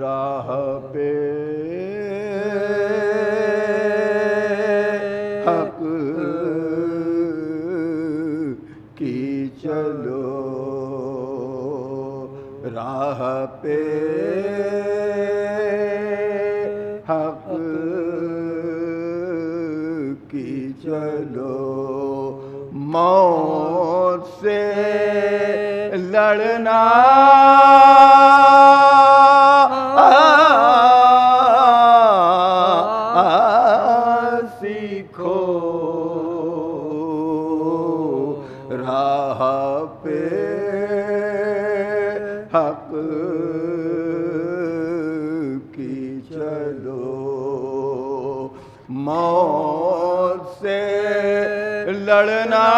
راہ پہ حق کی چلو، راہ پہ حق کی چلو، موت سے لڑنا سیکھو، راہ پہ حق کی چلو، موت سے لڑنا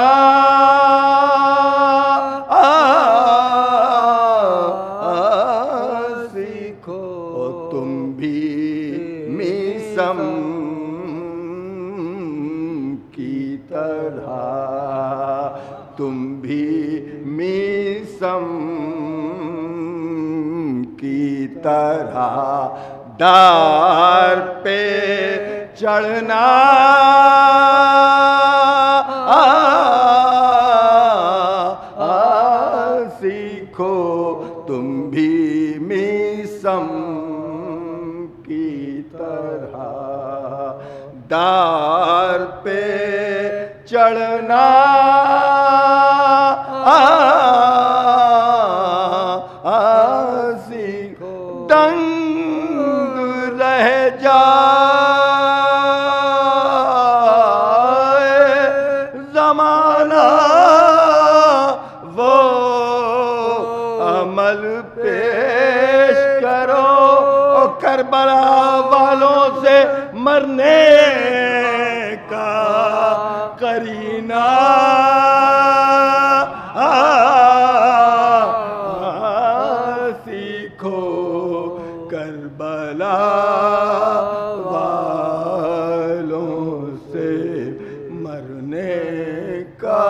سیکھو، تم بھی میسم کی طرح، تم بھی میسم کی طرح ڈار پہ چڑھنا سیکھو، تم بھی میسم کی طرح ڈار پہ چڑھنا سیکھو، دنگ رہ جائے زمانہ وہ عمل پیش کرو، اور کربلا والوں سے مرنے کا قرینہ سیکھو، کربلا والوں سے مرنے کا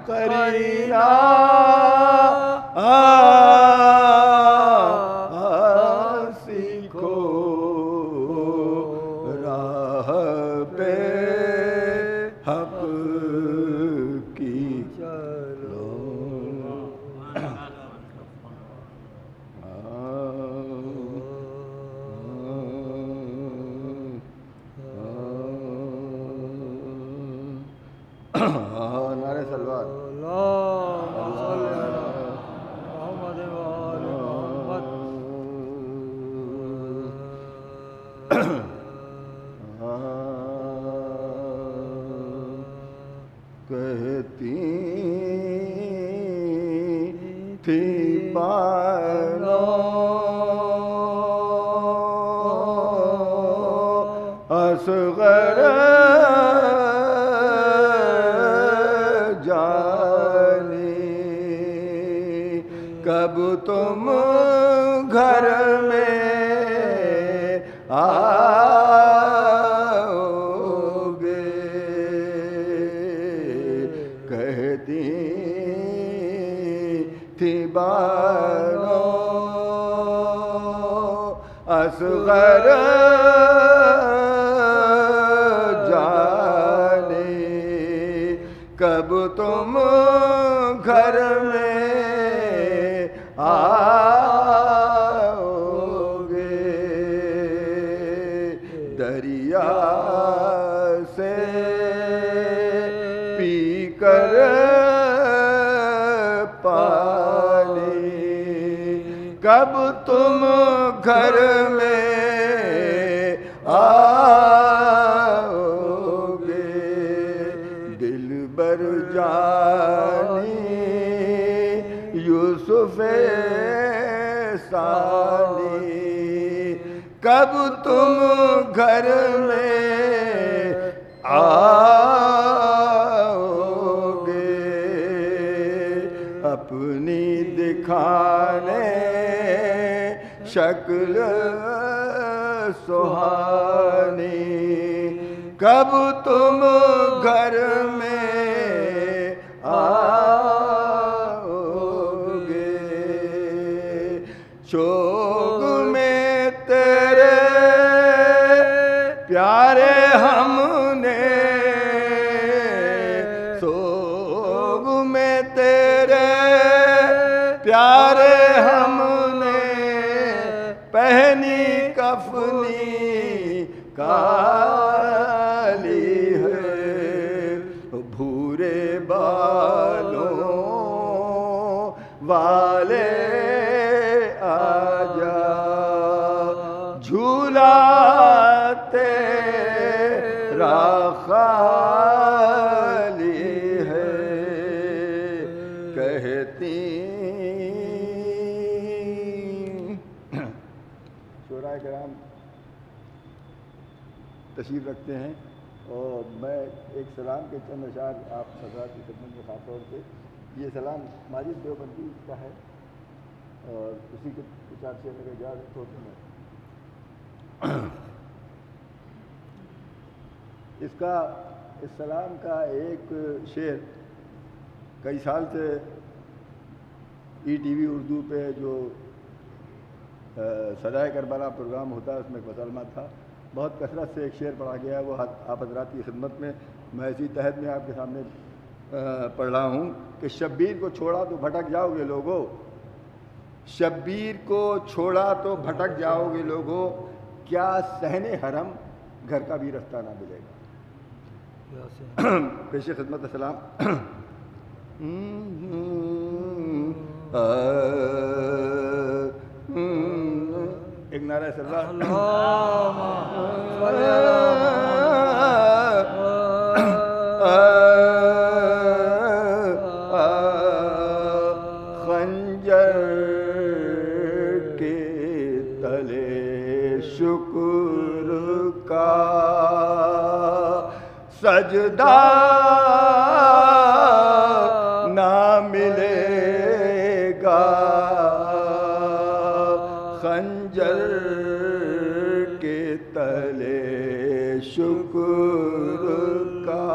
قرینہ نعرہ سلوات کہتی تھی بالوں اصغر جانی کب تم گھر میں آؤ گے کہتی تھی بالوں اصغر جانے کب تم گھر میں آؤ گے دریا سے پی کر پانی کب تم گھر میں آؤ گے دلبر جانی یوسف ثانی کب تم گھر میں آؤ گے اپنی دکھانے شکل سہانی کب تم گھر میں آؤ گے شوق میں تیرے پیارے ہم نے سوگ میں تیرے پیارے ہم نے پہنی کفنی کالی ہے بھورے بالوں والے آجا جھولا تیرا خالی ہے کہتی شعراء کرام تشریف رکھتے ہیں اور میں ایک سلام کے چند اشعار آپ حضرات کی خدمت میں خاص طور پہ یہ سلام ماجد دیوبندی کا ہے اور اسی کے کچھ عرصے میرے اجازت ہوتے ہیں اس سلام کا ایک شعر کئی سال سے ای ٹی وی اردو پہ جو صدائے کربلا پروگرام ہوتا ہے اس میں ایک مسلمہ تھا بہت کثرت سے ایک شعر پڑھا گیا ہے وہ آپ حضرات کی خدمت میں میں اسی تحت میں آپ کے سامنے پڑھ رہا ہوں کہ شبیر کو چھوڑا تو بھٹک جاؤ گے لوگو شبیر کو چھوڑا تو بھٹک جاؤ گے لوگو کیا صحن حرم گھر کا بھی رستہ نہ ملے گا پیش خدمت السلام ایک نعرہ سلام خنجر کے تلے شکر کا سجدہ نہ ملے گا خنجر کے تلے شکر کا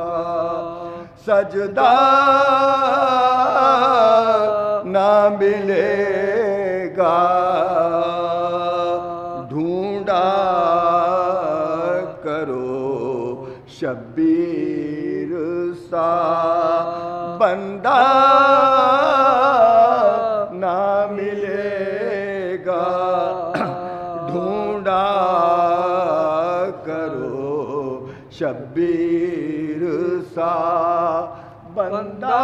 سجدہ نہ ملے گا ڈھونڈا کرو شبیر سا بندہ نہ ملے گا ڈھونڈا کرو شبیر سا بندہ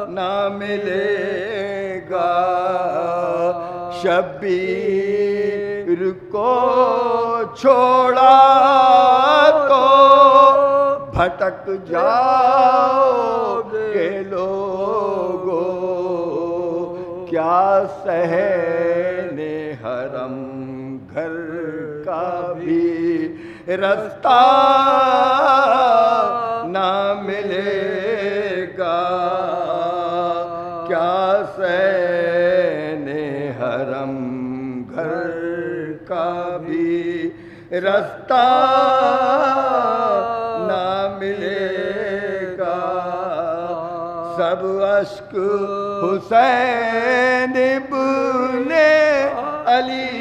نہ ملے گا، شبیر کو چھوڑا تو بھٹک جاؤ گے لوگو، کیا صحن حرم گھر کا بھی رستہ نہ ملے گا، کیا صحن حرم گھر کا بھی رستہ نہ ملے گا، سب اشک حسین ابن علی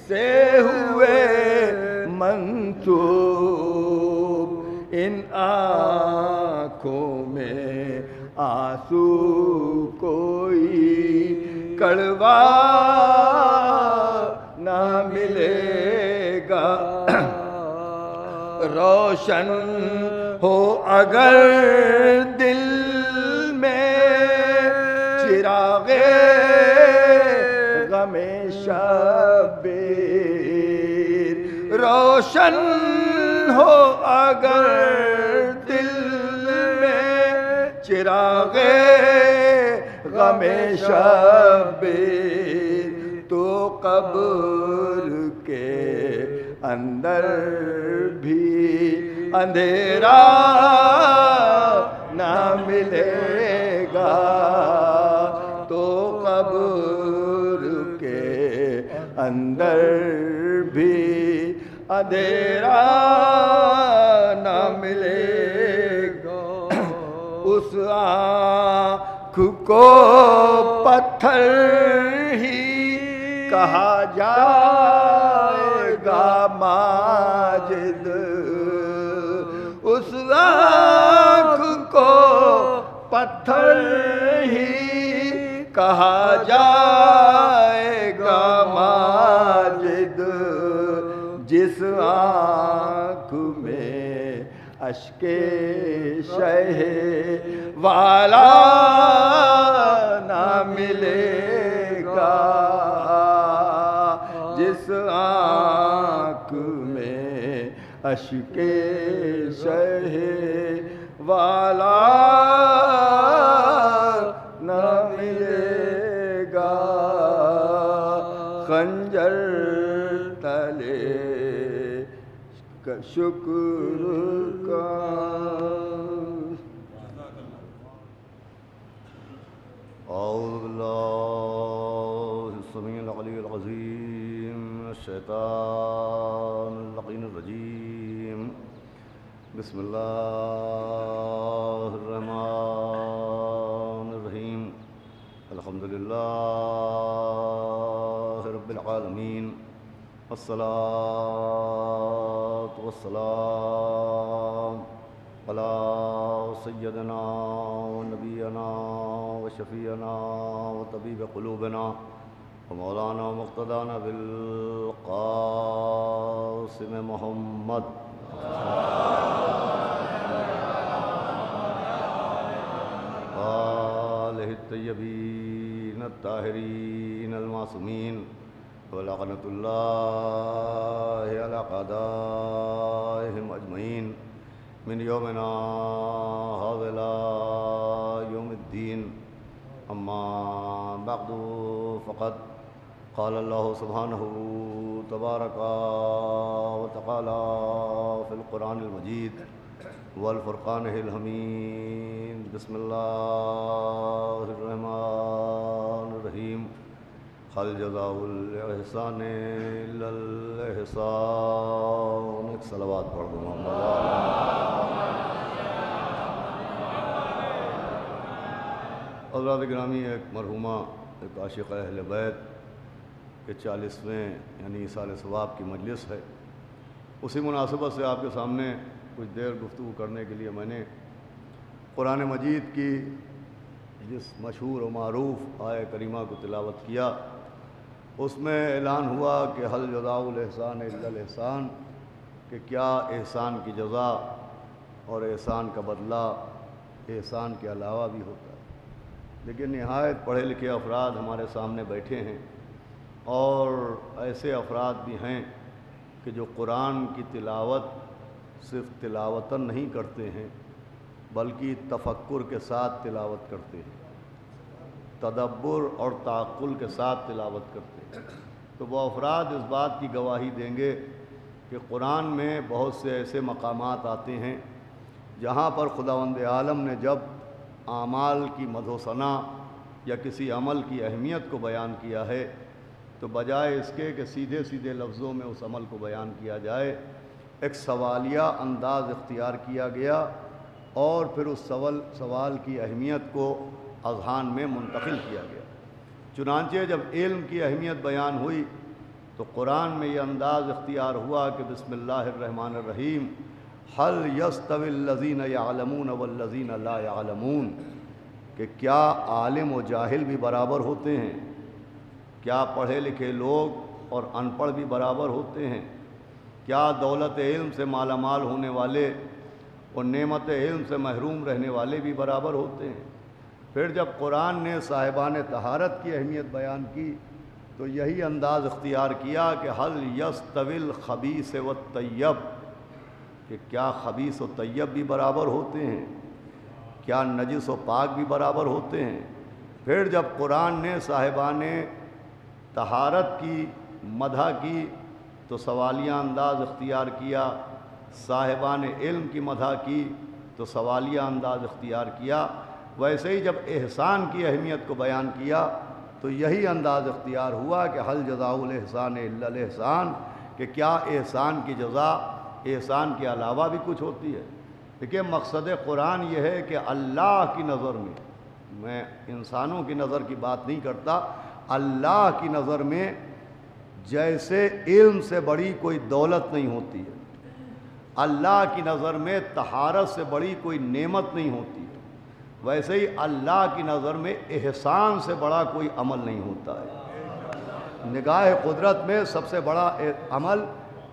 سے ہوئے منسوب، ان آنکھوں میں آنسو کوئی کڑوا نہ ملے گا، روشن ہو اگر دل میں چراغ غم شبیر، روشن ہو اگر دل میں چراغ غم شبیر، تو قبر کے اندر بھی اندھیرا نہ ملے گا، تو قبر کے اندر بھی اندھیرا نہ ملے گا، اس آنکھ کو پتھر ہی کہا جائے گا ماجد، اس آنکھ کو پتھر ہی کہا جائے گا ماجد، جس آنکھ میں اشک شہ والا نہ ملے گا، جس آنکھ میں اشک شہ والا نہ ملے گا، خنجر تلے شکر کا اعوذ باللہ السمیع العلی العظیم من الشیطان اللعین الرجیم، بسم اللہ الرحمن الرحیم، الحمدللہ رب العالمین، والصلاة والسلام علی سیدنا و نبینا و شفیعنا و طبیب قلوبنا و مولانا و مقتدانا بالقاسم محمد آلہ الطیبین الطاہرین المعصومین، ولعنۃ اللہ علی اعدائہم اجمعین من یومنا ھذا الی یوم الدین، اما بعد فقد قال اللہ سبحانہ تبارک و تعالی فی القرآن المجید والفرقان الحمید، بسم اللہ الرحمن الرحیم، هل جزاء الاحسان الا الاحسان، ایک صلوات پڑھ دوں حضرات گرامی، ایک مرحومہ ایک عاشق اہل بیت کے 40ویں یعنی سال ثواب کی مجلس ہے، اسی مناسبت سے آپ کے سامنے کچھ دیر گفتگو کرنے کے لیے میں نے قرآن مجید کی جس مشہور و معروف آیہ کریمہ کو تلاوت کیا، اس میں اعلان ہوا کہ حل جزاء الاحسان الا الاحسان، کہ کیا احسان کی جزا اور احسان کا بدلہ احسان کے علاوہ بھی ہوتا ہے. لیکن نہایت پڑھے لکھے افراد ہمارے سامنے بیٹھے ہیں اور ایسے افراد بھی ہیں کہ جو قرآن کی تلاوت صرف تلاوتاً نہیں کرتے ہیں بلکہ تفکر کے ساتھ تلاوت کرتے ہیں، تدبر اور تعقل کے ساتھ تلاوت کرتے ہیں. تو وہ افراد اس بات کی گواہی دیں گے کہ قرآن میں بہت سے ایسے مقامات آتے ہیں جہاں پر خداوند عالم نے جب اعمال کی مدح و ثنا یا کسی عمل کی اہمیت کو بیان کیا ہے تو بجائے اس کے کہ سیدھے سیدھے لفظوں میں اس عمل کو بیان کیا جائے، ایک سوالیہ انداز اختیار کیا گیا اور پھر اس سوال کی اہمیت کو اذہان میں منتقل کیا گیا. چنانچہ جب علم کی اہمیت بیان ہوئی تو قرآن میں یہ انداز اختیار ہوا کہ بسم اللہ الرحمن الرحیم هل يستوي الذين يعلمون والذين لا يعلمون، کہ کیا عالم و جاہل بھی برابر ہوتے ہیں، کیا پڑھے لکھے لوگ اور ان پڑھ بھی برابر ہوتے ہیں، کیا دولت علم سے مالا مال ہونے والے اور نعمت علم سے محروم رہنے والے بھی برابر ہوتے ہیں. پھر جب قرآن نے صاحبان طہارت کی اہمیت بیان کی تو یہی انداز اختیار کیا کہ هل يستوي الخبيث والطيب، کہ کیا خبیث و طیب بھی برابر ہوتے ہیں، کیا نجس و پاک بھی برابر ہوتے ہیں. پھر جب قرآن نے صاحبان طہارت کی مدح کی تو سوالیہ انداز اختیار کیا، صاحبان علم کی مدح کی تو سوالیہ انداز اختیار کیا. ویسے ہی جب احسان کی اہمیت کو بیان کیا تو یہی انداز اختیار ہوا کہ هل جزاء الاحسان الا الاحسان، کہ کیا احسان کی جزا احسان کے علاوہ بھی کچھ ہوتی ہے. دیکھیے مقصد قرآن یہ ہے کہ اللہ کی نظر میں انسانوں کی نظر کی بات نہیں کرتا، اللہ کی نظر میں جیسے علم سے بڑی کوئی دولت نہیں ہوتی ہے، اللہ کی نظر میں طہارت سے بڑی کوئی نعمت نہیں ہوتی ہے، ویسے ہی اللہ کی نظر میں احسان سے بڑا کوئی عمل نہیں ہوتا ہے. نگاہ قدرت میں سب سے بڑا عمل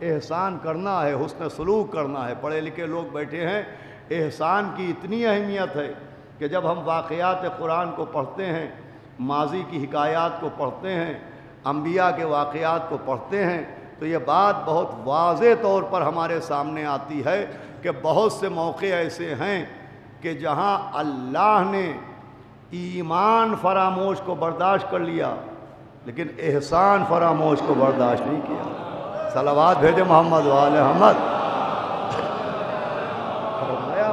احسان کرنا ہے، حسن سلوک کرنا ہے. پڑھے لکھے لوگ بیٹھے ہیں، احسان کی اتنی اہمیت ہے کہ جب ہم واقعات قرآن کو پڑھتے ہیں، ماضی کی حکایات کو پڑھتے ہیں، انبیاء کے واقعات کو پڑھتے ہیں تو یہ بات بہت واضح طور پر ہمارے سامنے آتی ہے کہ بہت سے موقع ایسے ہیں کہ جہاں اللہ نے ایمان فراموش کو برداشت کر لیا لیکن احسان فراموش کو برداشت نہیں کیا. صلوات بھیجے محمد وآل محمد. فرمایا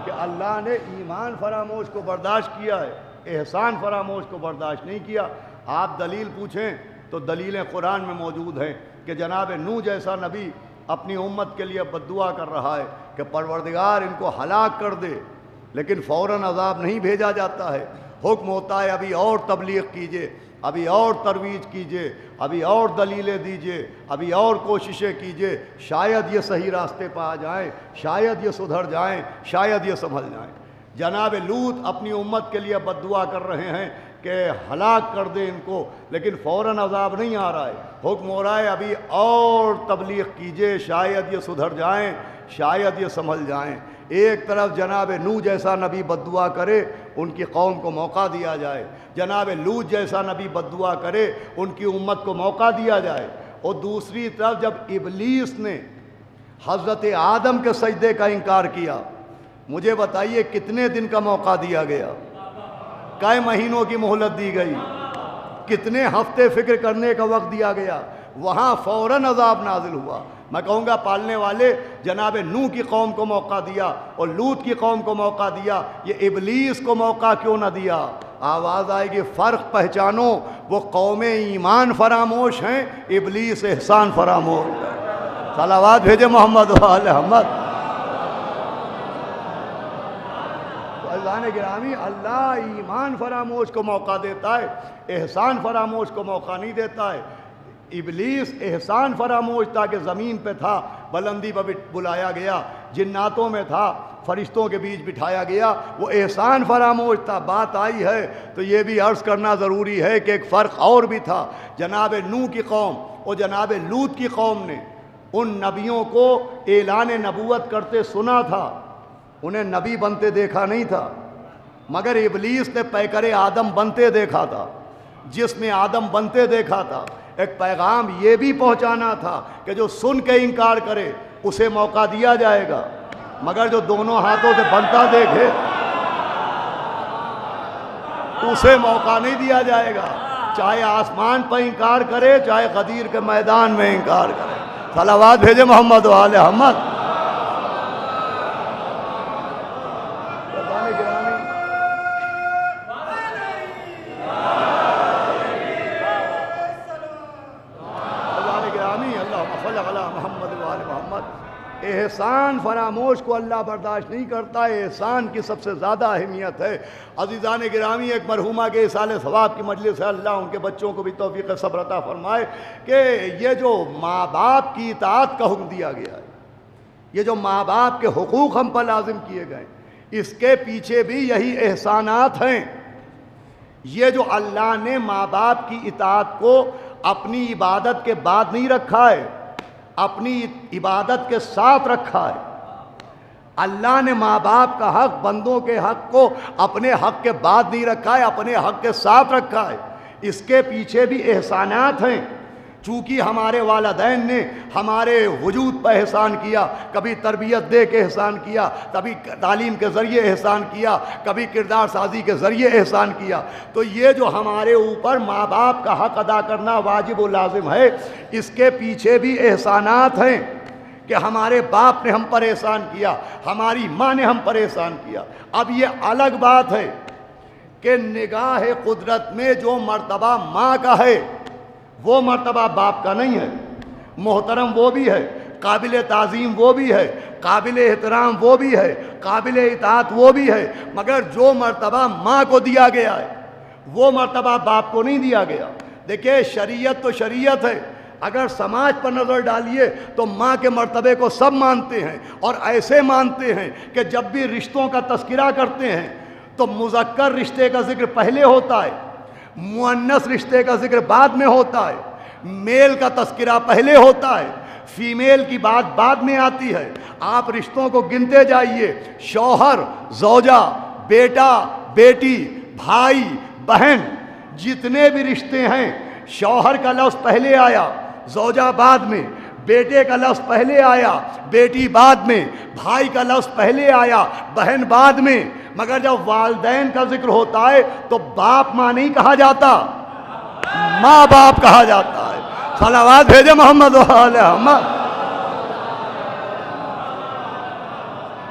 کہ اللہ نے ایمان فراموش کو برداشت کیا ہے، احسان فراموش کو برداشت نہیں کیا. آپ دلیل پوچھیں تو دلیلیں قرآن میں موجود ہیں کہ جناب نوح جیسا نبی اپنی امت کے لیے بد دعا کر رہا ہے کہ پروردگار ان کو ہلاک کر دے، لیکن فوراً عذاب نہیں بھیجا جاتا ہے. حکم ہوتا ہے ابھی اور تبلیغ کیجئے، ابھی اور ترویج کیجئے، ابھی اور دلیلیں دیجئے، ابھی اور کوششیں کیجئے، شاید یہ صحیح راستے پہ آ جائیں، شاید یہ سدھر جائیں، شاید یہ سنبھل جائیں. جناب لوط اپنی امت کے لیے بد دعا کر رہے ہیں کہ ہلاک کر دے ان کو، لیکن فوراً عذاب نہیں آ رہا ہے. حکم ہو رہا ہے ابھی اور تبلیغ کیجئے، شاید یہ سدھر جائیں، شاید یہ سنبھل جائیں. ایک طرف جناب نوح جیسا نبی بد دعا کرے ان کی قوم کو موقع دیا جائے، جناب لوط جیسا نبی بد دعا کرے ان کی امت کو موقع دیا جائے، اور دوسری طرف جب ابلیس نے حضرت آدم کے سجدے کا انکار کیا، مجھے بتائیے کتنے دن کا موقع دیا گیا، کئی مہینوں کی مہلت دی گئی، کتنے ہفتے فکر کرنے کا وقت دیا گیا، وہاں فوراً عذاب نازل ہوا. میں کہوں گا پالنے والے جناب نوح کی قوم کو موقع دیا اور لوط کی قوم کو موقع دیا، یہ ابلیس کو موقع کیوں نہ دیا؟ آواز آئے گی فرق پہچانو، وہ قوم ایمان فراموش ہیں، ابلیس احسان فراموش ہے. صلوات بھیجے محمد وآل محمد. عزیزان گرامی، اللہ ایمان فراموش کو موقع دیتا ہے، احسان فراموش کو موقع نہیں دیتا ہے. ابلیس احسان فراموش تھا کہ زمین پہ تھا، بلندی پہ بلایا گیا، جناتوں میں تھا، فرشتوں کے بیچ بٹھایا گیا، وہ احسان فراموش تھا. بات آئی ہے تو یہ بھی عرض کرنا ضروری ہے کہ ایک فرق اور بھی تھا. جناب نوح کی قوم اور جناب لوط کی قوم نے ان نبیوں کو اعلان نبوت کرتے سنا تھا، انہیں نبی بنتے دیکھا نہیں تھا، مگر ابلیس نے پیکر آدم بنتے دیکھا تھا، جس میں آدم بنتے دیکھا تھا۔ ایک پیغام یہ بھی پہنچانا تھا کہ جو سن کے انکار کرے اسے موقع دیا جائے گا، مگر جو دونوں ہاتھوں سے بنتا دیکھے اسے موقع نہیں دیا جائے گا، چاہے آسمان پر انکار کرے چاہے غدیر کے میدان میں انکار کرے۔ صلوات بھیجے محمد و آل محمد۔ احسان فراموش کو اللہ برداشت نہیں کرتا ہے، احسان کی سب سے زیادہ اہمیت ہے۔ عزیزان گرامی، ایک مرحومہ کے اصال ثواب کی مجلس ہے، اللہ ان کے بچوں کو بھی توفیق صبر عطا فرمائے، کہ یہ جو ماں باپ کی اطاعت کا حکم دیا گیا ہے، یہ جو ماں باپ کے حقوق ہم پر لازم کیے گئے، اس کے پیچھے بھی یہی احسانات ہیں۔ یہ جو اللہ نے ماں باپ کی اطاعت کو اپنی عبادت کے بعد نہیں رکھا ہے، اپنی عبادت کے ساتھ رکھا ہے۔ اللہ نے ماں باپ کا حق بندوں کے حق کو اپنے حق کے بعد نہیں رکھا ہے، اپنے حق کے ساتھ رکھا ہے۔ اس کے پیچھے بھی احسانات ہیں۔ چونکہ ہمارے والدین نے ہمارے وجود پر احسان کیا، کبھی تربیت دے کے احسان کیا، کبھی تعلیم کے ذریعے احسان کیا، کبھی کردار سازی کے ذریعے احسان کیا، تو یہ جو ہمارے اوپر ماں باپ کا حق ادا کرنا واجب و لازم ہے، اس کے پیچھے بھی احسانات ہیں کہ ہمارے باپ نے ہم پر احسان کیا، ہماری ماں نے ہم پر احسان کیا۔ اب یہ الگ بات ہے کہ نگاہ قدرت میں جو مرتبہ ماں کا ہے وہ مرتبہ باپ کا نہیں ہے۔ محترم وہ بھی ہے، قابل تعظیم وہ بھی ہے، قابل احترام وہ بھی ہے، قابل اطاعت وہ بھی ہے، مگر جو مرتبہ ماں کو دیا گیا ہے وہ مرتبہ باپ کو نہیں دیا گیا۔ دیکھیں، شریعت تو شریعت ہے، اگر سماج پر نظر ڈالیے تو ماں کے مرتبے کو سب مانتے ہیں، اور ایسے مانتے ہیں کہ جب بھی رشتوں کا تذکرہ کرتے ہیں تو مذکر رشتے کا ذکر پہلے ہوتا ہے، مؤنث رشتے کا ذکر بعد میں ہوتا ہے، میل کا تذکرہ پہلے ہوتا ہے، فیمیل کی بات بعد میں آتی ہے۔ آپ رشتوں کو گنتے جائیے، شوہر، زوجہ، بیٹا، بیٹی، بھائی، بہن، جتنے بھی رشتے ہیں، شوہر کا لفظ پہلے آیا، زوجہ بعد میں، بیٹے کا لفظ پہلے آیا، بیٹی بعد میں، بھائی کا لفظ پہلے آیا، بہن بعد میں، مگر جب والدین کا ذکر ہوتا ہے تو باپ ماں نہیں کہا جاتا، ماں باپ کہا جاتا ہے۔ صلوات بھیجے محمد و آل محمد۔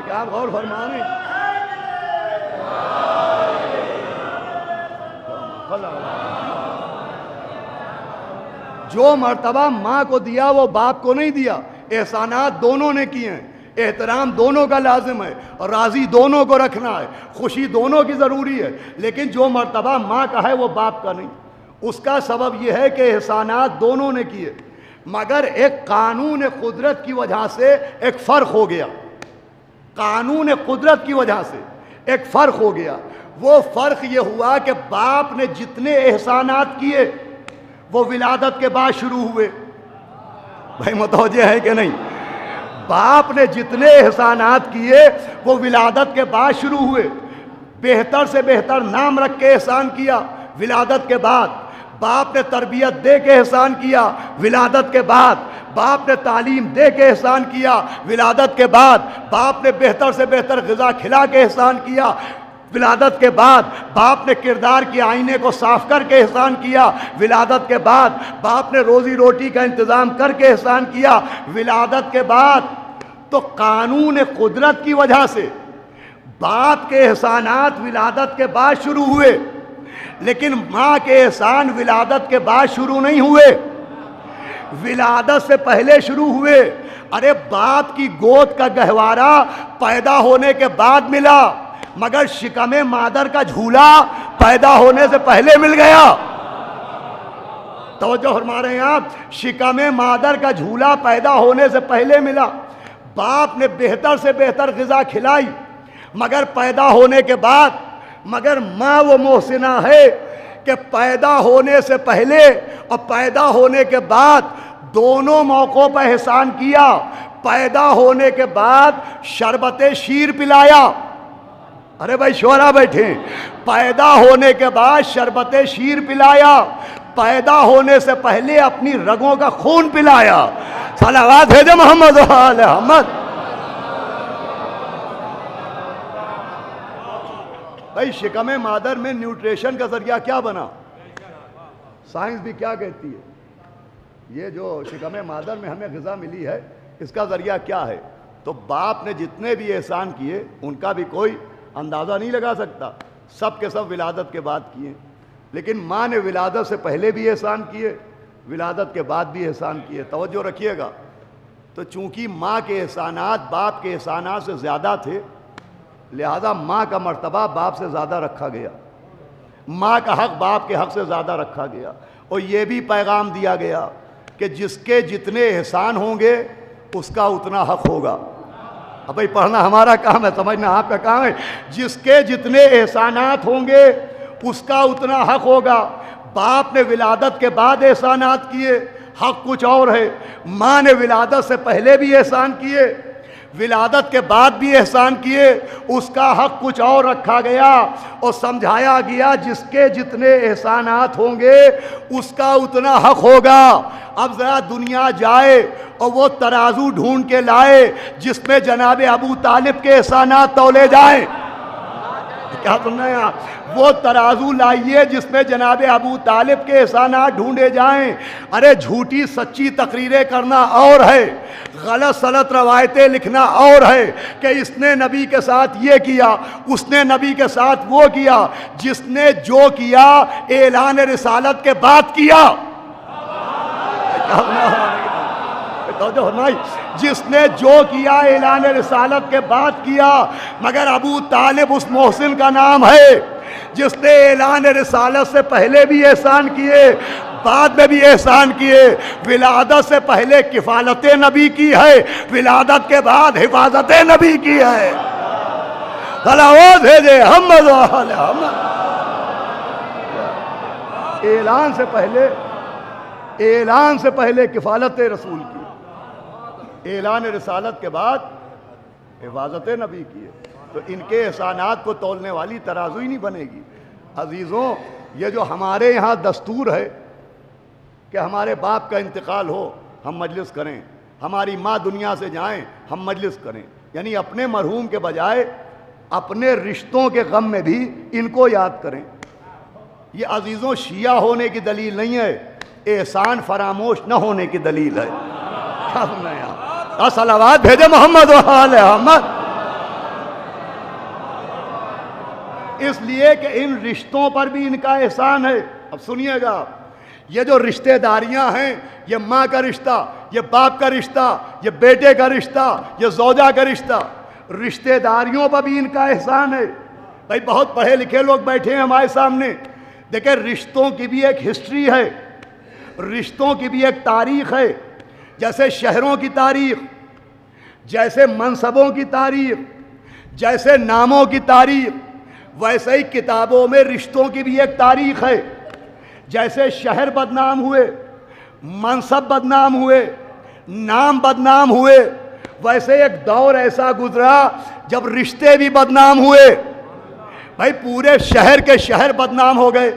کیا آپ غور فرمانے؟ جو مرتبہ ماں کو دیا وہ باپ کو نہیں دیا۔ احسانات دونوں نے کیے ہیں، احترام دونوں کا لازم ہے، اور راضی دونوں کو رکھنا ہے، خوشی دونوں کی ضروری ہے، لیکن جو مرتبہ ماں کا ہے وہ باپ کا نہیں۔ اس کا سبب یہ ہے کہ احسانات دونوں نے کیے، مگر ایک قانون قدرت کی وجہ سے ایک فرق ہو گیا۔ قانون قدرت کی وجہ سے ایک فرق ہو گیا۔ وہ فرق یہ ہوا کہ باپ نے جتنے احسانات کیے وہ ولادت کے بعد شروع ہوئے۔ بھائی متوجہ ہے کہ نہیں؟ باپ نے جتنے احسانات کیے وہ ولادت کے بعد شروع ہوئے۔ بہتر سے بہتر نام رکھ کے احسان کیا ولادت کے بعد، باپ نے تربیت دے کے احسان کیا ولادت کے بعد، باپ نے تعلیم دے کے احسان کیا ولادت کے بعد، باپ نے بہتر سے بہتر غذا کھلا کے احسان کیا ولادت کے بعد، باپ نے کردار کے آئینے کو صاف کر کے احسان کیا ولادت کے بعد، باپ نے روزی روٹی کا انتظام کر کے احسان کیا ولادت کے بعد۔ تو قانون قدرت کی وجہ سے باپ کے احسانات ولادت کے بعد شروع ہوئے، لیکن ماں کے احسان ولادت کے بعد شروع نہیں ہوئے، ولادت سے پہلے شروع ہوئے۔ ارے باپ کی گود کا گہوارہ پیدا ہونے کے بعد ملا، مگر شکم مادر کا جھولا پیدا ہونے سے پہلے مل گیا۔ توجہ فرما رہے ہیں آپ؟ شکم مادر کا جھولا پیدا ہونے سے پہلے ملا۔ باپ نے بہتر سے بہتر غذا کھلائی، مگر پیدا ہونے کے بعد، مگر ماں وہ محسنہ ہے کہ پیدا ہونے سے پہلے اور پیدا ہونے کے بعد دونوں موقعوں پر احسان کیا. پیدا ہونے کے بعد شربت شیر پلایا. ارے بھائی شعرا بیٹھے. پیدا ہونے کے بعد شربت شیر پلایا. پیدا ہونے سے پہلے اپنی رگوں کا خون پلایا. صلوات بھیجے محمد و آل محمد. بھائی شکم مادر میں نیوٹریشن کا ذریعہ کیا بنا؟ سائنس بھی کیا کہتی ہے؟ یہ جو شکم مادر میں ہمیں غذا ملی ہے اس کا ذریعہ کیا ہے؟ تو باپ نے جتنے بھی احسان کیے ان کا بھی کوئی اندازہ نہیں لگا سکتا. سب کے سب ولادت کے بعد کیے. لیکن ماں نے ولادت سے پہلے بھی احسان کیے, ولادت کے بعد بھی احسان کیے. توجہ رکھیے گا. تو چونکہ ماں کے احسانات باپ کے احسانات سے زیادہ تھے, لہذا ماں کا مرتبہ باپ سے زیادہ رکھا گیا, ماں کا حق باپ کے حق سے زیادہ رکھا گیا. اور یہ بھی پیغام دیا گیا کہ جس کے جتنے احسان ہوں گے اس کا اتنا حق ہوگا. اب بھائی پڑھنا ہمارا کام ہے, سمجھنا آپ کا کام ہے. جس کے جتنے احسانات ہوں گے اس کا اتنا حق ہوگا. باپ نے ولادت کے بعد احسانات کیے, حق کچھ اور ہے. ماں نے ولادت سے پہلے بھی احسان کیے, ولادت کے بعد بھی احسان کیے, اس کا حق کچھ اور رکھا گیا اور سمجھایا گیا جس کے جتنے احسانات ہوں گے اس کا اتنا حق ہوگا. اب ذرا دنیا جائے اور وہ ترازو ڈھونڈ کے لائے جس میں جناب ابو طالب کے احسانات تولے جائیں. کیا سن رہے ہیں آپ؟ وہ ترازو لائیے جس میں جناب ابو طالب کے احسانات ڈھونڈے جائیں. ارے جھوٹی سچی تقریریں کرنا اور ہے, غلط سلط روایتیں لکھنا اور ہے کہ اس نے نبی کے ساتھ یہ کیا, اس نے نبی کے ساتھ وہ کیا. جس نے جو کیا اعلان رسالت کے بعد کیا. جس نے جو کیا اعلان رسالت کے بعد کیا. مگر ابو طالب اس محسن کا نام ہے جس نے اعلان رسالت سے پہلے بھی احسان کیے, بعد میں بھی احسان کیے. ولادت سے پہلے کفالت نبی کی ہے, ولادت کے بعد حفاظت نبی کی ہے. صلوات بھیجے محمد و آل محمد. اعلان سے پہلے کفالت رسول کی, اعلان رسالت کے بعد حفاظت نبی کی ہے. تو ان کے احسانات کو تولنے والی ترازو ہی نہیں بنے گی. عزیزوں, یہ جو ہمارے یہاں دستور ہے کہ ہمارے باپ کا انتقال ہو ہم مجلس کریں, ہماری ماں دنیا سے جائیں ہم مجلس کریں, یعنی اپنے مرحوم کے بجائے اپنے رشتوں کے غم میں بھی ان کو یاد کریں. یہ عزیزوں شیعہ ہونے کی دلیل نہیں ہے, احسان فراموش نہ ہونے کی دلیل ہے. صلوات بھیجے محمد و آل محمد. اس لیے کہ ان رشتوں پر بھی ان کا احسان ہے. اب سنیے گا, یہ جو رشتہ داریاں ہیں, یہ ماں کا رشتہ, یہ باپ کا رشتہ, یہ بیٹے کا رشتہ, یہ زوجہ کا رشتہ, رشتہ داریوں پر بھی ان کا احسان ہے. بھائی بہت پڑھے لکھے لوگ بیٹھے ہیں ہمارے سامنے, دیکھیں رشتوں کی بھی ایک ہسٹری ہے, رشتوں کی بھی ایک تاریخ ہے. جیسے شہروں کی تاریخ, جیسے منصبوں کی تاریخ, جیسے ناموں کی تاریخ, ویسے ہی کتابوں میں رشتوں کی بھی ایک تاریخ ہے. جیسے شہر بدنام ہوئے, منصب بدنام ہوئے, نام بدنام ہوئے, ویسے ایک دور ایسا گزرا جب رشتے بھی بدنام ہوئے. بھائی پورے شہر کے شہر بدنام ہو گئے.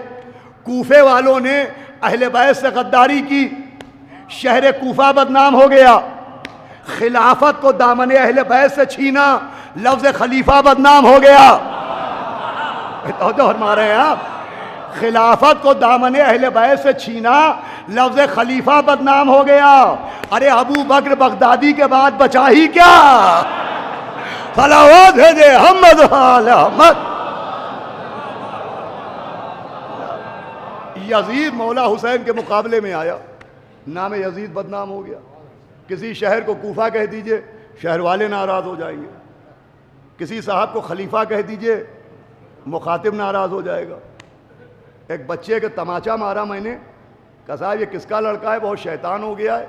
کوفے والوں نے اہل بیت سے غداری کی, شہر کوفہ بدنام ہو گیا. خلافت کو دامن اہل بیت سے چھینا, لفظ خلیفہ بدنام ہو گیا. فرما رہے ہیں آپ, خلافت کو دامن اہل بیت سے چھینا, لفظ خلیفہ بدنام ہو گیا. ارے ابو بکر بغدادی کے بعد بچا ہی کیا. صلوات بھیجے محمد و آل محمد. یزید مولا حسین کے مقابلے میں آیا, نام یزید بدنام ہو گیا. کسی شہر کو کوفہ کہہ دیجئے, شہر والے ناراض ہو جائیں گے. کسی صاحب کو خلیفہ کہہ دیجئے, مخاطب ناراض ہو جائے گا. ایک بچے کے تماچا مارا میں نے, کہا صاحب یہ کس کا لڑکا ہے, بہت شیطان ہو گیا ہے.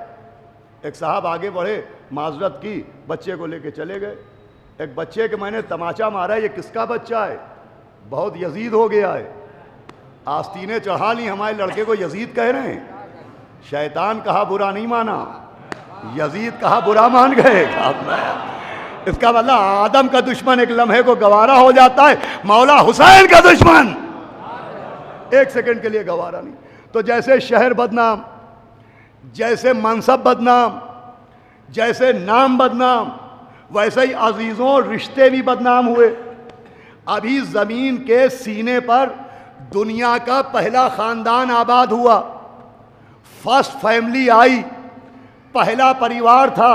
ایک صاحب آگے بڑھے, معذرت کی, بچے کو لے کے چلے گئے. ایک بچے کے میں نے تماچا مارا, یہ کس کا بچہ ہے, بہت یزید ہو گیا ہے. آستینیں چڑھا لی, ہمارے لڑکے کو یزید کہہ رہے ہیں. شیطان کہا برا نہیں مانا، یزید کہا برا مان گئے. اس کا مطلب آدم کا دشمن ایک لمحے کو گوارا ہو جاتا ہے، مولا حسین کا دشمن ایک سیکنڈ کے لیے گوارا نہیں. تو جیسے شہر بدنام، جیسے منصب بدنام، جیسے نام بدنام، ویسے ہی عزیزوں رشتے بھی بدنام ہوئے. ابھی زمین کے سینے پر دنیا کا پہلا خاندان آباد ہوا، فرسٹ فیملی آئی، پہلا پریوار تھا.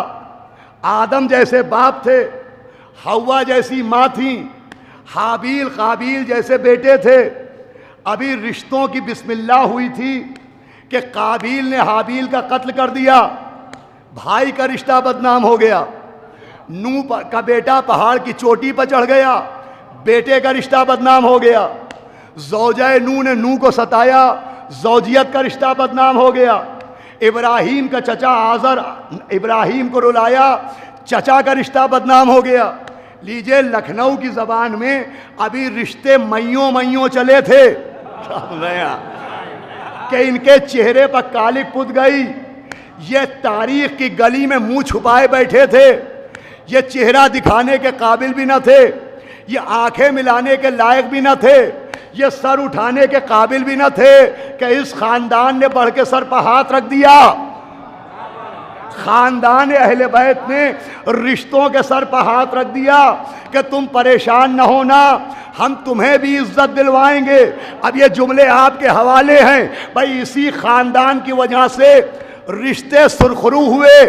آدم جیسے باپ تھے، حوا جیسی ماں تھیں، حابیل قابیل جیسے بیٹے تھے. ابھی رشتوں کی بسم اللہ ہوئی تھی کہ قابیل نے حابیل کا قتل کر دیا، بھائی کا رشتہ بدنام ہو گیا. نوح کا بیٹا پہاڑ کی چوٹی پر چڑھ گیا، بیٹے کا رشتہ بدنام ہو گیا. زوجہ نوح نے نوح کو ستایا، زوجیت کا رشتہ بدنام ہو گیا. ابراہیم کا چچا آزر ابراہیم کو رلایا، چچا کا رشتہ بدنام ہو گیا. لیجئے لکھنؤ کی زبان میں ابھی رشتے میوں چلے تھے کہ ان کے چہرے پر کالک پت گئی. یہ تاریخ کی گلی میں منہ چھپائے بیٹھے تھے، یہ چہرہ دکھانے کے قابل بھی نہ تھے، یہ آنکھیں ملانے کے لائق بھی نہ تھے، یہ سر اٹھانے کے قابل بھی نہ تھے کہ اس خاندان نے بڑھ کے سر پر ہاتھ رکھ دیا. خاندان اہل بیت نے رشتوں کے سر پر ہاتھ رکھ دیا کہ تم پریشان نہ ہونا، ہم تمہیں بھی عزت دلوائیں گے. اب یہ جملے آپ کے حوالے ہیں. بھائی اسی خاندان کی وجہ سے رشتے سرخرو ہوئے،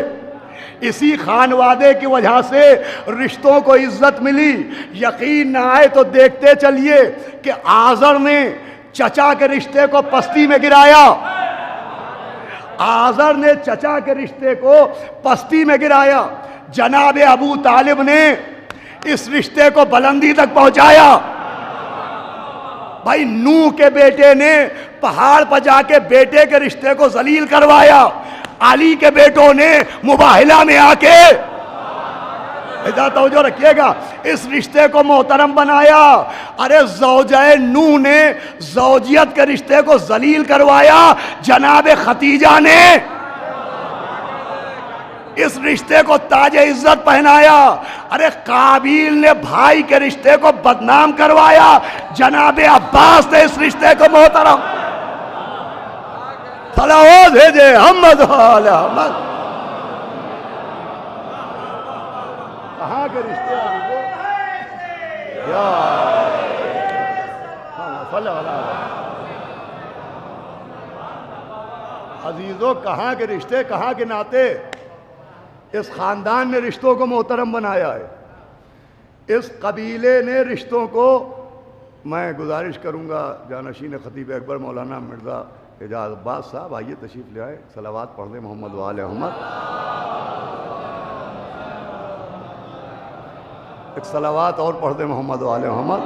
اسی خانوادے کی وجہ سے رشتوں کو عزت ملی. یقین نہ آئے تو دیکھتے چلیے کہ آزر نے چچا کے رشتے کو پستی میں گرایا. آزر نے چچا کے رشتے کو پستی میں گرایا. جناب ابو طالب نے اس رشتے کو بلندی تک پہنچایا. بھائی نوح کے بیٹے نے پہاڑ پر جا کے بیٹے کے رشتے کو ذلیل کروایا. علی کے بیٹوں نے مباہلہ میں آ کے توجہ رکھیے گا اس رشتے کو محترم بنایا. ارے زوجہ نوح نے زوجیت کے رشتے کو ذلیل کروایا، جناب ختیجہ نے اس رشتے کو تاج عزت پہنایا. ارے قابیل نے بھائی کے رشتے کو بدنام کروایا، جناب عباس نے اس رشتے کو محترم. صلوات بھیجے محمد محمد. کہاں کے رشتے عزیزوں، کہاں کے رشتے، کہاں کے ناطے. اس خاندان نے رشتوں کو محترم بنایا ہے، اس قبیلے نے رشتوں کو. میں گزارش کروں گا جانشین خطیب اکبر مولانا مرزا اعجاز عباس صاحب، آئیے تشریف لے آئے، صلوات پڑھ دیں محمد و آل محمد. ایک صلوات اور پڑھ دیں محمد و آل محمد.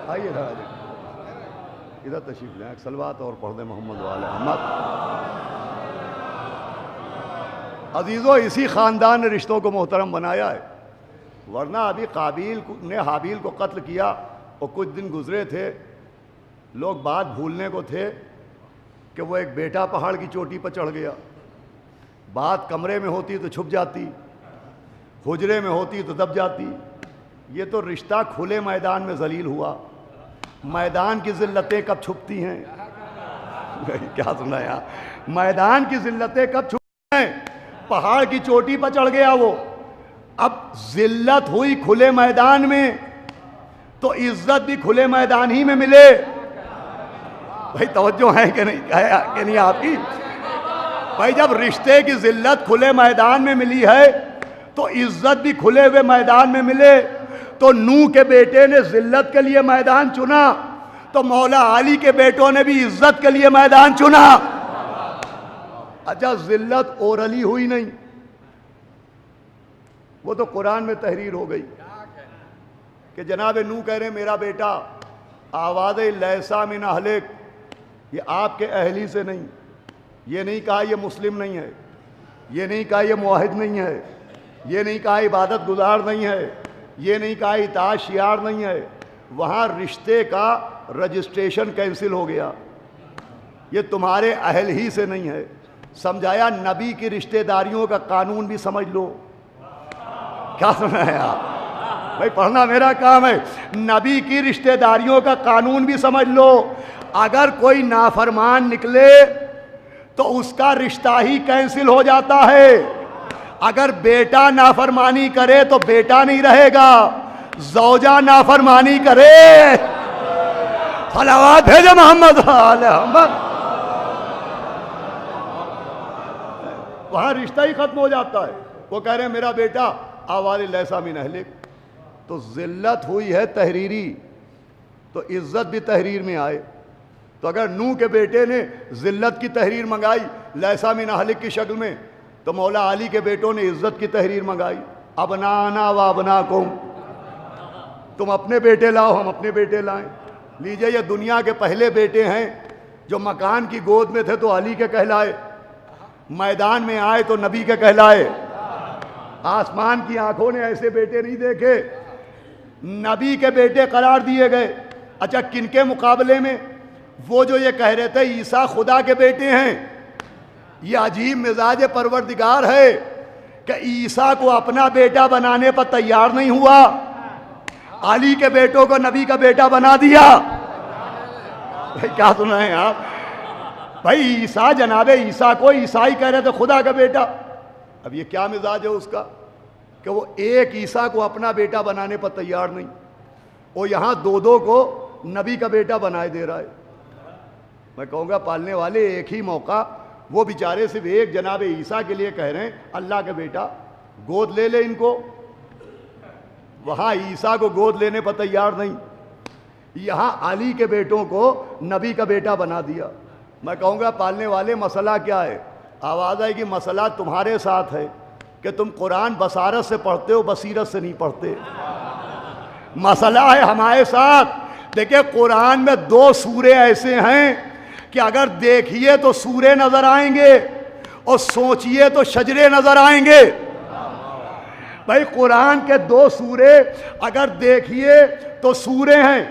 آئیے ادھر تشریف لیں، ایک صلوات اور پڑھ دیں محمد و آل محمد. عزیزو، اسی خاندان نے رشتوں کو محترم بنایا ہے، ورنہ ابھی قابیل نے حابیل کو قتل کیا اور کچھ دن گزرے تھے، لوگ بات بھولنے کو تھے کہ وہ ایک بیٹا پہاڑ کی چوٹی پر چڑھ گیا. بات کمرے میں ہوتی تو چھپ جاتی، حجرے میں ہوتی تو دب جاتی. یہ تو رشتہ کھلے میدان میں ذلیل ہوا. میدان کی ذلتیں کب چھپتی ہیں؟ کیا سنا یار، میدان کی ذلتیں کب چھپتی ہیں؟ پہاڑ کی چوٹی پر چڑھ گیا وہ. اب ذلت ہوئی کھلے میدان میں تو عزت بھی کھلے میدان ہی میں ملے. بھائی توجہ ہے کہ نہیں آپ کی؟ بھائی جب رشتے کی ذلت کھلے میدان میں ملی ہے تو عزت بھی کھلے ہوئے میدان میں ملے. تو نوح کے بیٹے نے ذلت کے لیے میدان چنا تو مولا علی کے بیٹوں نے بھی عزت کے لیے میدان چنا. اچھا ذلت اورلی ہوئی نہیں، وہ تو قرآن میں تحریر ہو گئی کہ جناب نوح کہہ رہے ہیں میرا بیٹا آواز لیسا من اہلک، یہ آپ کے اہلی سے نہیں. یہ نہیں کہا یہ مسلم نہیں ہے، یہ نہیں کہا یہ موحد نہیں ہے، یہ نہیں کہا عبادت گزار نہیں ہے، یہ نہیں کہا اطاعت شعار نہیں ہے، وہاں رشتے کا رجسٹریشن کینسل ہو گیا، یہ تمہارے اہل ہی سے نہیں ہے۔ سمجھایا نبی کی رشتہ داریوں کا قانون بھی سمجھ لو۔ کیا سنا ہے آپ بھائی؟ پڑھنا میرا کام ہے۔ نبی کی رشتہ داریوں کا قانون بھی سمجھ لو۔ اگر کوئی نافرمان نکلے تو اس کا رشتہ ہی کینسل ہو جاتا ہے۔ اگر بیٹا نافرمانی کرے تو بیٹا نہیں رہے گا، زوجہ نافرمانی کرے، صلوات بھیجو محمد محمد، وہاں رشتہ ہی ختم ہو جاتا ہے۔ وہ کہہ رہے ہیں میرا بیٹا آوال لیسا من اہلک، تو ذلت ہوئی ہے تحریری، تو عزت بھی تحریر میں آئے۔ تو اگر نوح کے بیٹے نے ذلت کی تحریر منگائی لیسا من اہلک کی شکل میں، تو مولا علی کے بیٹوں نے عزت کی تحریر منگائی، ابنانا و ابناکم، تم اپنے بیٹے لاؤ ہم اپنے بیٹے لائیں۔ لیجئے یہ دنیا کے پہلے بیٹے ہیں جو مکان کی گود میں تھے تو علی کے کہلائے، میدان میں آئے تو نبی کے کہلائے۔ آسمان کی آنکھوں نے ایسے بیٹے نہیں دیکھے، نبی کے بیٹے قرار دیے گئے۔ اچھا کن کے مقابلے میں؟ وہ جو یہ کہہ رہے تھے عیسیٰ خدا کے بیٹے ہیں۔ یہ عجیب مزاج پروردگار ہے کہ عیسیٰ کو اپنا بیٹا بنانے پر تیار نہیں ہوا، علی کے بیٹوں کو نبی کا بیٹا بنا دیا۔ بھائی کیا سنا ہے آپ؟ بھائی عیسیٰ، جناب عیسیٰ کو عیسائی کہہ رہے تھے خدا کا بیٹا۔ اب یہ کیا مزاج ہے اس کا کہ وہ ایک عیسیٰ کو اپنا بیٹا بنانے پر تیار نہیں، وہ یہاں دو کو نبی کا بیٹا بنائے دے رہا ہے۔ میں کہوں گا پالنے والے ایک ہی موقع، وہ بیچارے صرف ایک جناب عیسیٰ کے لیے کہہ رہے ہیں اللہ کا بیٹا، گود لے لے ان کو، وہاں عیسیٰ کو گود لینے پر تیار نہیں، یہاں علی کے بیٹوں کو نبی کا بیٹا بنا دیا۔ میں کہوں گا پالنے والے مسئلہ کیا ہے؟ آواز آئے گی مسئلہ تمہارے ساتھ ہے کہ تم قرآن بصارت سے پڑھتے ہو، بصیرت سے نہیں پڑھتے۔ مسئلہ ہے ہمارے ساتھ۔ دیکھیں قرآن میں 2 سورے ایسے ہیں کہ اگر دیکھیے تو سورے نظر آئیں گے اور سوچئے تو شجرے نظر آئیں گے۔ بھائی قرآن کے 2 سورے اگر دیکھیے تو سورے ہیں،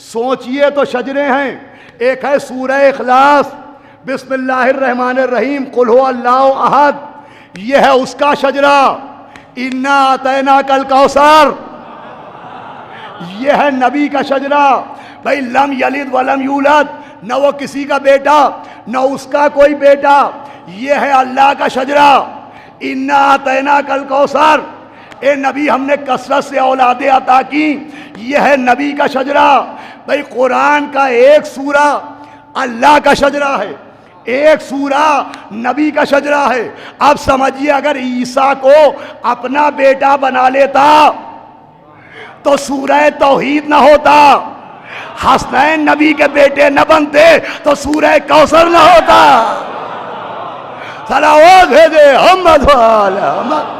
سوچئے تو شجرے ہیں۔ ایک ہے سورہ اخلاص، بسم اللہ الرحمن الرحیم، قل هو اللہ احد، یہ ہے اس کا شجرہ۔ انا اعطیناک الکوثر، یہ ہے نبی کا شجرہ۔ بھائی لم یلد ولم یولد، نہ وہ کسی کا بیٹا نہ اس کا کوئی بیٹا، یہ ہے اللہ کا شجرہ۔ انا اعطیناک الکوثر، اے نبی ہم نے کثرت سے اولادیں عطا کی، یہ ہے نبی کا شجرہ۔ بھائی قرآن کا ایک سورہ اللہ کا شجرہ ہے، ایک سورہ نبی کا شجرہ ہے۔ اب سمجھیے اگر عیسیٰ کو اپنا بیٹا بنا لیتا تو سورہ توحید نہ ہوتا، حسنین نبی کے بیٹے نہ بنتے تو سورہ کوثر نہ ہوتا۔ صلوات بھیجے محمد وآل محمد۔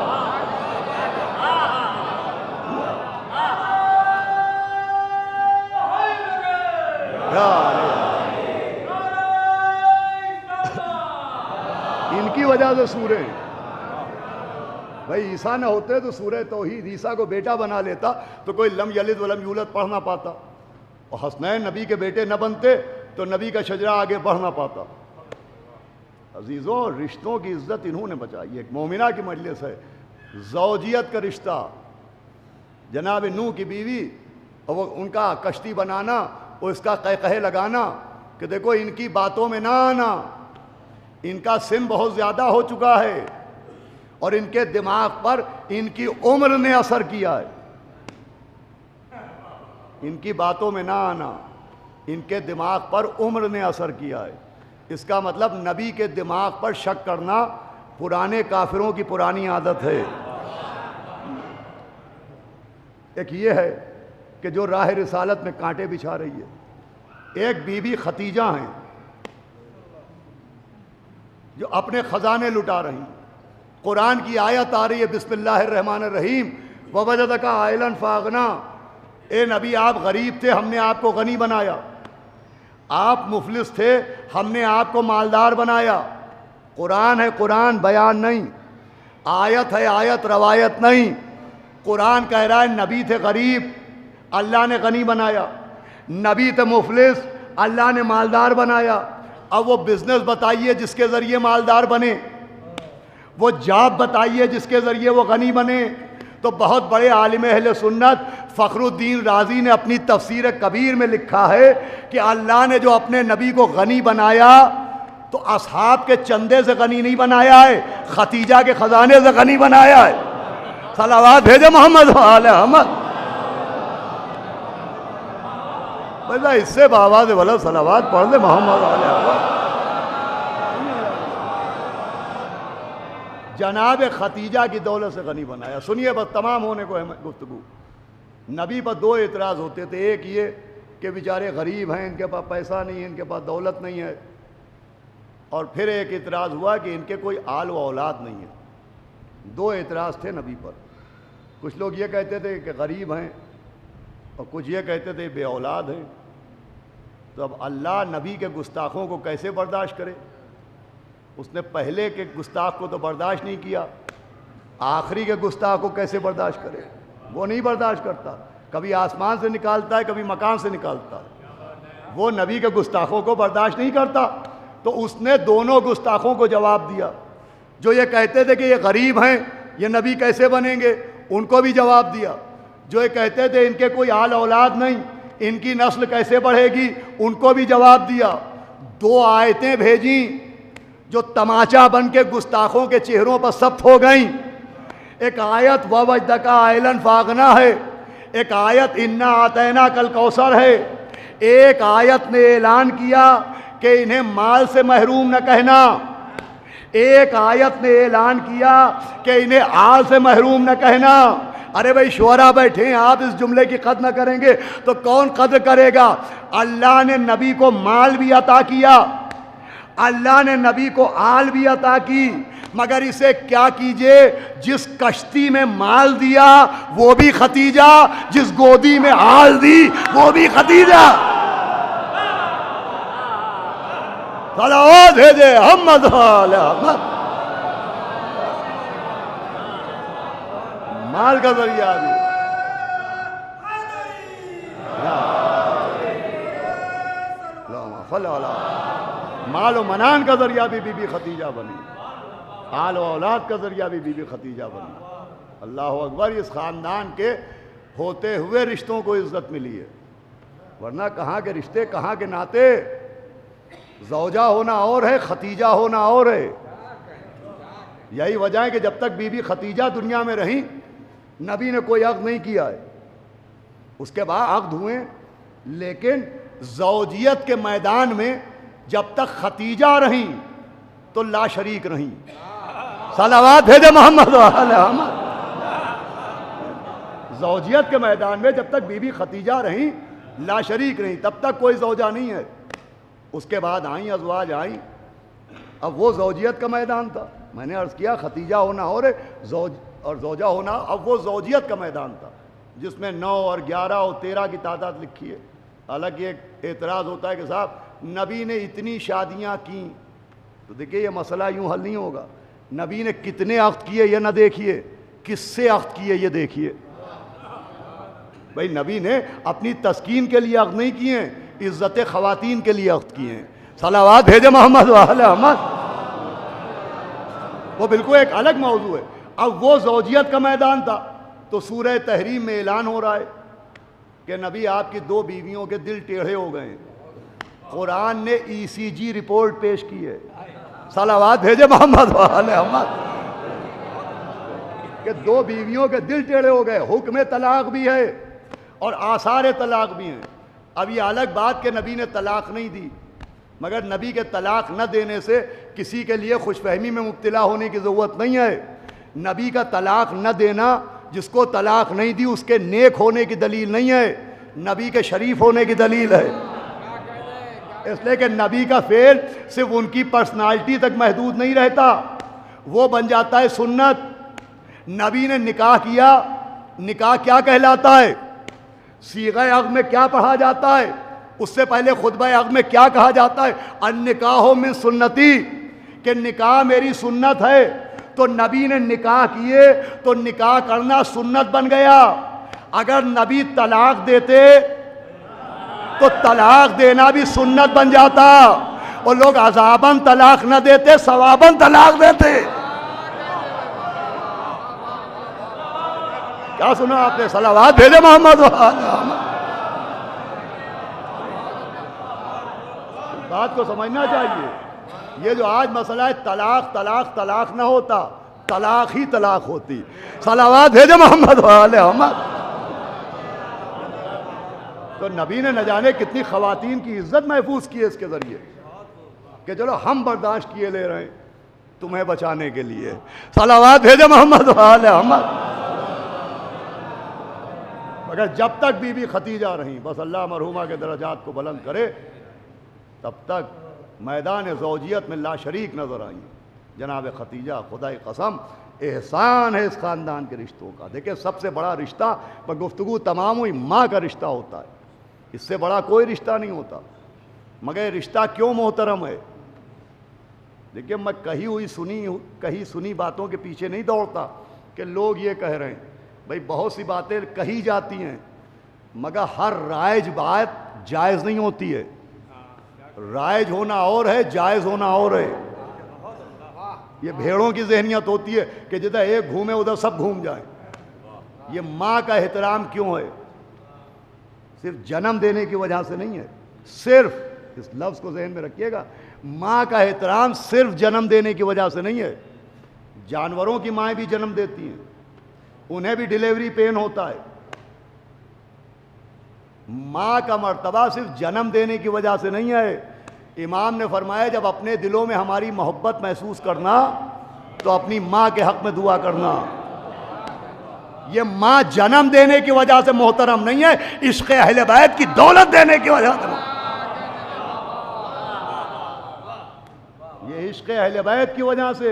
ان کی وجہ سے سورے، بھائی عیسیٰ نہ ہوتے تو سورہ توحید، عیسیٰ کو بیٹا بنا لیتا تو کوئی لم یلد ولم یولد پڑھ نہ پاتا، اور حسنین نبی کے بیٹے نہ بنتے تو نبی کا شجرہ آگے بڑھ نہ پاتا۔ عزیزوں رشتوں کی عزت انہوں نے بچائی۔ ایک مومنہ کی مجلس ہے، زوجیت کا رشتہ، جناب نوح کی بیوی اور وہ ان کا کشتی بنانا، اور اس کا قہقہے لگانا کہ دیکھو ان کی باتوں میں نہ آنا، ان کا سن بہت زیادہ ہو چکا ہے اور ان کے دماغ پر ان کی عمر نے اثر کیا ہے، ان کی باتوں میں نہ آنا، ان کے دماغ پر عمر نے اثر کیا ہے۔ اس کا مطلب نبی کے دماغ پر شک کرنا پرانے کافروں کی پرانی عادت ہے۔ ایک یہ ہے کہ جو راہ رسالت میں کانٹے بچھا رہی ہے۔ ایک بی بی ختیجہ ہیں جو اپنے خزانے لٹا رہی ہیں۔ قرآن کی آیت آ رہی ہے بسم اللہ الرحمن الرحیم، وَوَجَدَكَ عَائِلًا فَأَغْنَىٰ، اے نبی آپ غریب تھے ہم نے آپ کو غنی بنایا، آپ مفلس تھے ہم نے آپ کو مالدار بنایا۔ قرآن ہے، قرآن بیان نہیں۔ آیت ہے آیت، روایت نہیں۔ قرآن کہہ رہا ہے نبی تھے غریب، اللہ نے غنی بنایا، نبی تھے مفلس، اللہ نے مالدار بنایا۔ اب وہ بزنس بتائیے جس کے ذریعے مالدار بنے، وہ جاب بتائیے جس کے ذریعے وہ غنی بنے۔ تو بہت بڑے عالم اہل سنت فخر الدین رازی نے اپنی تفسیر کبیر میں لکھا ہے کہ اللہ نے جو اپنے نبی کو غنی بنایا تو اصحاب کے چندے سے غنی نہیں بنایا ہے، ختیجہ کے خزانے سے غنی بنایا ہے۔ صلوات بھیجے محمد وآل محمد۔ بھلا اس سے بآواز بلند صلوات پڑھ دے محمد وآل محمد۔ جناب ختیجہ کی دولت سے غنی بنایا۔ سنیے بس تمام ہونے کو ہے گفتگو۔ نبی پر دو اعتراض ہوتے تھے، ایک یہ کہ بیچارے غریب ہیں، ان کے پاس پیسہ نہیں ہے، ان کے پاس دولت نہیں ہے، اور پھر ایک اعتراض ہوا کہ ان کے کوئی آل و اولاد نہیں ہے۔ دو اعتراض تھے نبی پر۔ کچھ لوگ یہ کہتے تھے کہ غریب ہیں اور کچھ یہ کہتے تھے بے اولاد ہیں۔ تو اب اللہ نبی کے گستاخوں کو کیسے برداشت کرے؟ اس نے پہلے کے گستاخ کو تو برداشت نہیں کیا، آخری کے گستاخ کو کیسے برداشت کرے؟ وہ نہیں برداشت کرتا، کبھی آسمان سے نکالتا ہے، کبھی مکان سے نکالتا ہے۔ وہ نبی کے گستاخوں کو برداشت نہیں کرتا، تو اس نے دونوں گستاخوں کو جواب دیا۔ جو یہ کہتے تھے کہ یہ غریب ہیں، یہ نبی کیسے بنیں گے، ان کو بھی جواب دیا۔ جو یہ کہتے تھے ان کے کوئی آل اولاد نہیں، ان کی نسل کیسے بڑھے گی، ان کو بھی جواب دیا۔ دو آیتیں بھیجیں جو تماچا بن کے گستاخوں کے چہروں پر ثبت ہو گئیں۔ ایک آیت وَوَجْدَكَ عَائِلًا فَأَغْنَىٰ ہے، ایک آیت اِنَّا أَعْطَيْنَاكَ الْكَوْثَرَ ہے۔ ایک آیت نے اعلان کیا کہ انہیں مال سے محروم نہ کہنا، ایک آیت نے اعلان کیا کہ انہیں آل سے محروم نہ کہنا۔ ارے بھائی شعراء بیٹھے ہیں، آپ اس جملے کی قدر نہ کریں گے تو کون قدر کرے گا؟ اللہ نے نبی کو مال بھی عطا کیا، اللہ نے نبی کو آل بھی عطا کی، مگر اسے کیا کیجئے، جس کشتی میں مال دیا وہ بھی ختیجہ، جس گودی میں آل دی وہ بھی ختیجہ۔ صلوات بھیجے محمد وآل محمد۔ مال کا ذریعہ بھی مال و منان کا ذریعہ بھی بی بی ختیجہ بنی، آل و اولاد کا ذریعہ بھی بی بی ختیجہ بنی۔ اللہ اکبر۔ اس خاندان کے ہوتے ہوئے رشتوں کو عزت ملی ہے، ورنہ کہاں کے رشتے، کہاں کے ناتے۔ زوجہ ہونا اور ہے، ختیجہ ہونا اور ہے۔ یہی وجہ ہے کہ جب تک بی بی ختیجہ دنیا میں رہیں نبی نے کوئی عقد نہیں کیا ہے، اس کے بعد عقد ہوئے، لیکن زوجیت کے میدان میں جب تک ختیجہ رہیں تو لا شریک رہیں۔ صلوات بھیجے محمد وآل محمد۔ زوجیت کے میدان میں جب تک بی بی ختیجہ رہیں لا شریک رہیں، تب تک کوئی زوجہ نہیں ہے۔ اس کے بعد آئیں ازواج آئیں، اب وہ زوجیت کا میدان تھا، میں نے عرض کیا ختیجہ ہونا اور زوجہ ہونا، اب وہ زوجیت کا میدان تھا جس میں 9 اور 11 اور 13 کی تعداد لکھی ہے۔ حالانکہ ایک اعتراض ہوتا ہے کہ صاحب نبی نے اتنی شادیاں کیں، تو دیکھیے یہ مسئلہ یوں حل نہیں ہوگا۔ نبی نے کتنے عقد کیے یہ نہ دیکھیے، کس سے عقد کیے یہ دیکھیے۔ بھائی نبی نے اپنی تسکین کے لیے عقد نہیں کیے ہیں، عزت خواتین کے لیے عقد کیے ہیں۔ صلوات بھیجے محمد وآل محمد۔ وہ بالکل ایک الگ موضوع ہے۔ اب وہ زوجیت کا میدان تھا تو سورہ تحریم میں اعلان ہو رہا ہے کہ نبی آپ کی 2 بیویوں کے دل ٹیڑھے ہو گئے ہیں۔ قرآن نے ECG رپورٹ پیش کی ہے۔ صلوات بھیجے محمد وآل محمد کہ 2 بیویوں کے دل ٹیڑھے ہو گئے۔ حکم طلاق بھی ہے اور آثار طلاق بھی ہیں۔ اب یہ الگ بات کہ نبی نے طلاق نہیں دی، مگر نبی کے طلاق نہ دینے سے کسی کے لیے خوش فہمی میں مبتلا ہونے کی ضرورت نہیں ہے۔ نبی کا طلاق نہ دینا جس کو طلاق نہیں دی اس کے نیک ہونے کی دلیل نہیں ہے، نبی کے شریف ہونے کی دلیل ہے۔ اس لیے کہ نبی کا فعل صرف ان کی پرسنالٹی تک محدود نہیں رہتا، وہ بن جاتا ہے سنت۔ نبی نے نکاح کیا، نکاح کیا کہلاتا ہے، صیغہ عقد میں کیا پڑھا جاتا ہے، اس سے پہلے خطبہ عقد میں کیا کہا جاتا ہے، النکاح من سنتی، کہ نکاح میری سنت ہے۔ تو نبی نے نکاح کیے تو نکاح کرنا سنت بن گیا. اگر نبی طلاق دیتے تو طلاق دینا بھی سنت بن جاتا. اور لوگ عذاباً طلاق نہ دیتے, ثواباً طلاق دیتے. کیا سنا آپ نے؟ صلوات بھیجے محمد. بات کو سمجھنا چاہیے. یہ جو آج مسئلہ ہے طلاق طلاق طلاق نہ ہوتا, طلاق ہی طلاق ہوتی. صلوات بھیجے محمد والے محمد. تو نبی نے نہ جانے کتنی خواتین کی عزت محفوظ کی ہے اس کے ذریعے کہ چلو ہم برداشت کیے لے رہے ہیں تمہیں بچانے کے لیے. صلوات بھیجے محمد والے محمد. مگر جب تک بی بی خدیجہ رہیں, بس اللہ مرحومہ کے درجات کو بلند کرے, تب تک میدان زوجیت میں لا شریک نظر آئیں. جناب خدیجہ خدا کی قسم احسان ہے اس خاندان کے رشتوں کا. دیکھیں سب سے بڑا رشتہ پر گفتگو تمام ہوئی ماں کا رشتہ ہوتا ہے, اس سے بڑا کوئی رشتہ نہیں ہوتا. مگر رشتہ کیوں محترم ہے؟ دیکھیں میں کہی سنی باتوں کے پیچھے نہیں دوڑتا کہ لوگ یہ کہہ رہے ہیں. بھئی بہت سی باتیں کہی جاتی ہیں مگر ہر رائج بات جائز نہیں ہوتی ہے. رائج ہونا اور ہے, جائز ہونا اور ہے. یہ بھیڑوں کی ذہنیت ہوتی ہے کہ جدھر ایک گھومے ادھر سب گھوم جائیں. یہ ماں کا احترام کیوں ہے؟ صرف جنم دینے کی وجہ سے نہیں ہے. صرف اس لفظ کو ذہن میں رکھیے گا, ماں کا احترام صرف جنم دینے کی وجہ سے نہیں ہے. جانوروں کی مائیں بھی جنم دیتی ہیں, انہیں بھی ڈیلیوری پین ہوتا ہے. ماں کا مرتبہ صرف جنم دینے کی وجہ سے نہیں ہے. امام نے فرمایا جب اپنے دلوں میں ہماری محبت محسوس کرنا تو اپنی ماں کے حق میں دعا کرنا. یہ ماں جنم دینے کی وجہ سے محترم نہیں ہے, عشق اہل بیت کی دولت دینے کی وجہ سے. یہ عشق اہل بیت کی وجہ سے.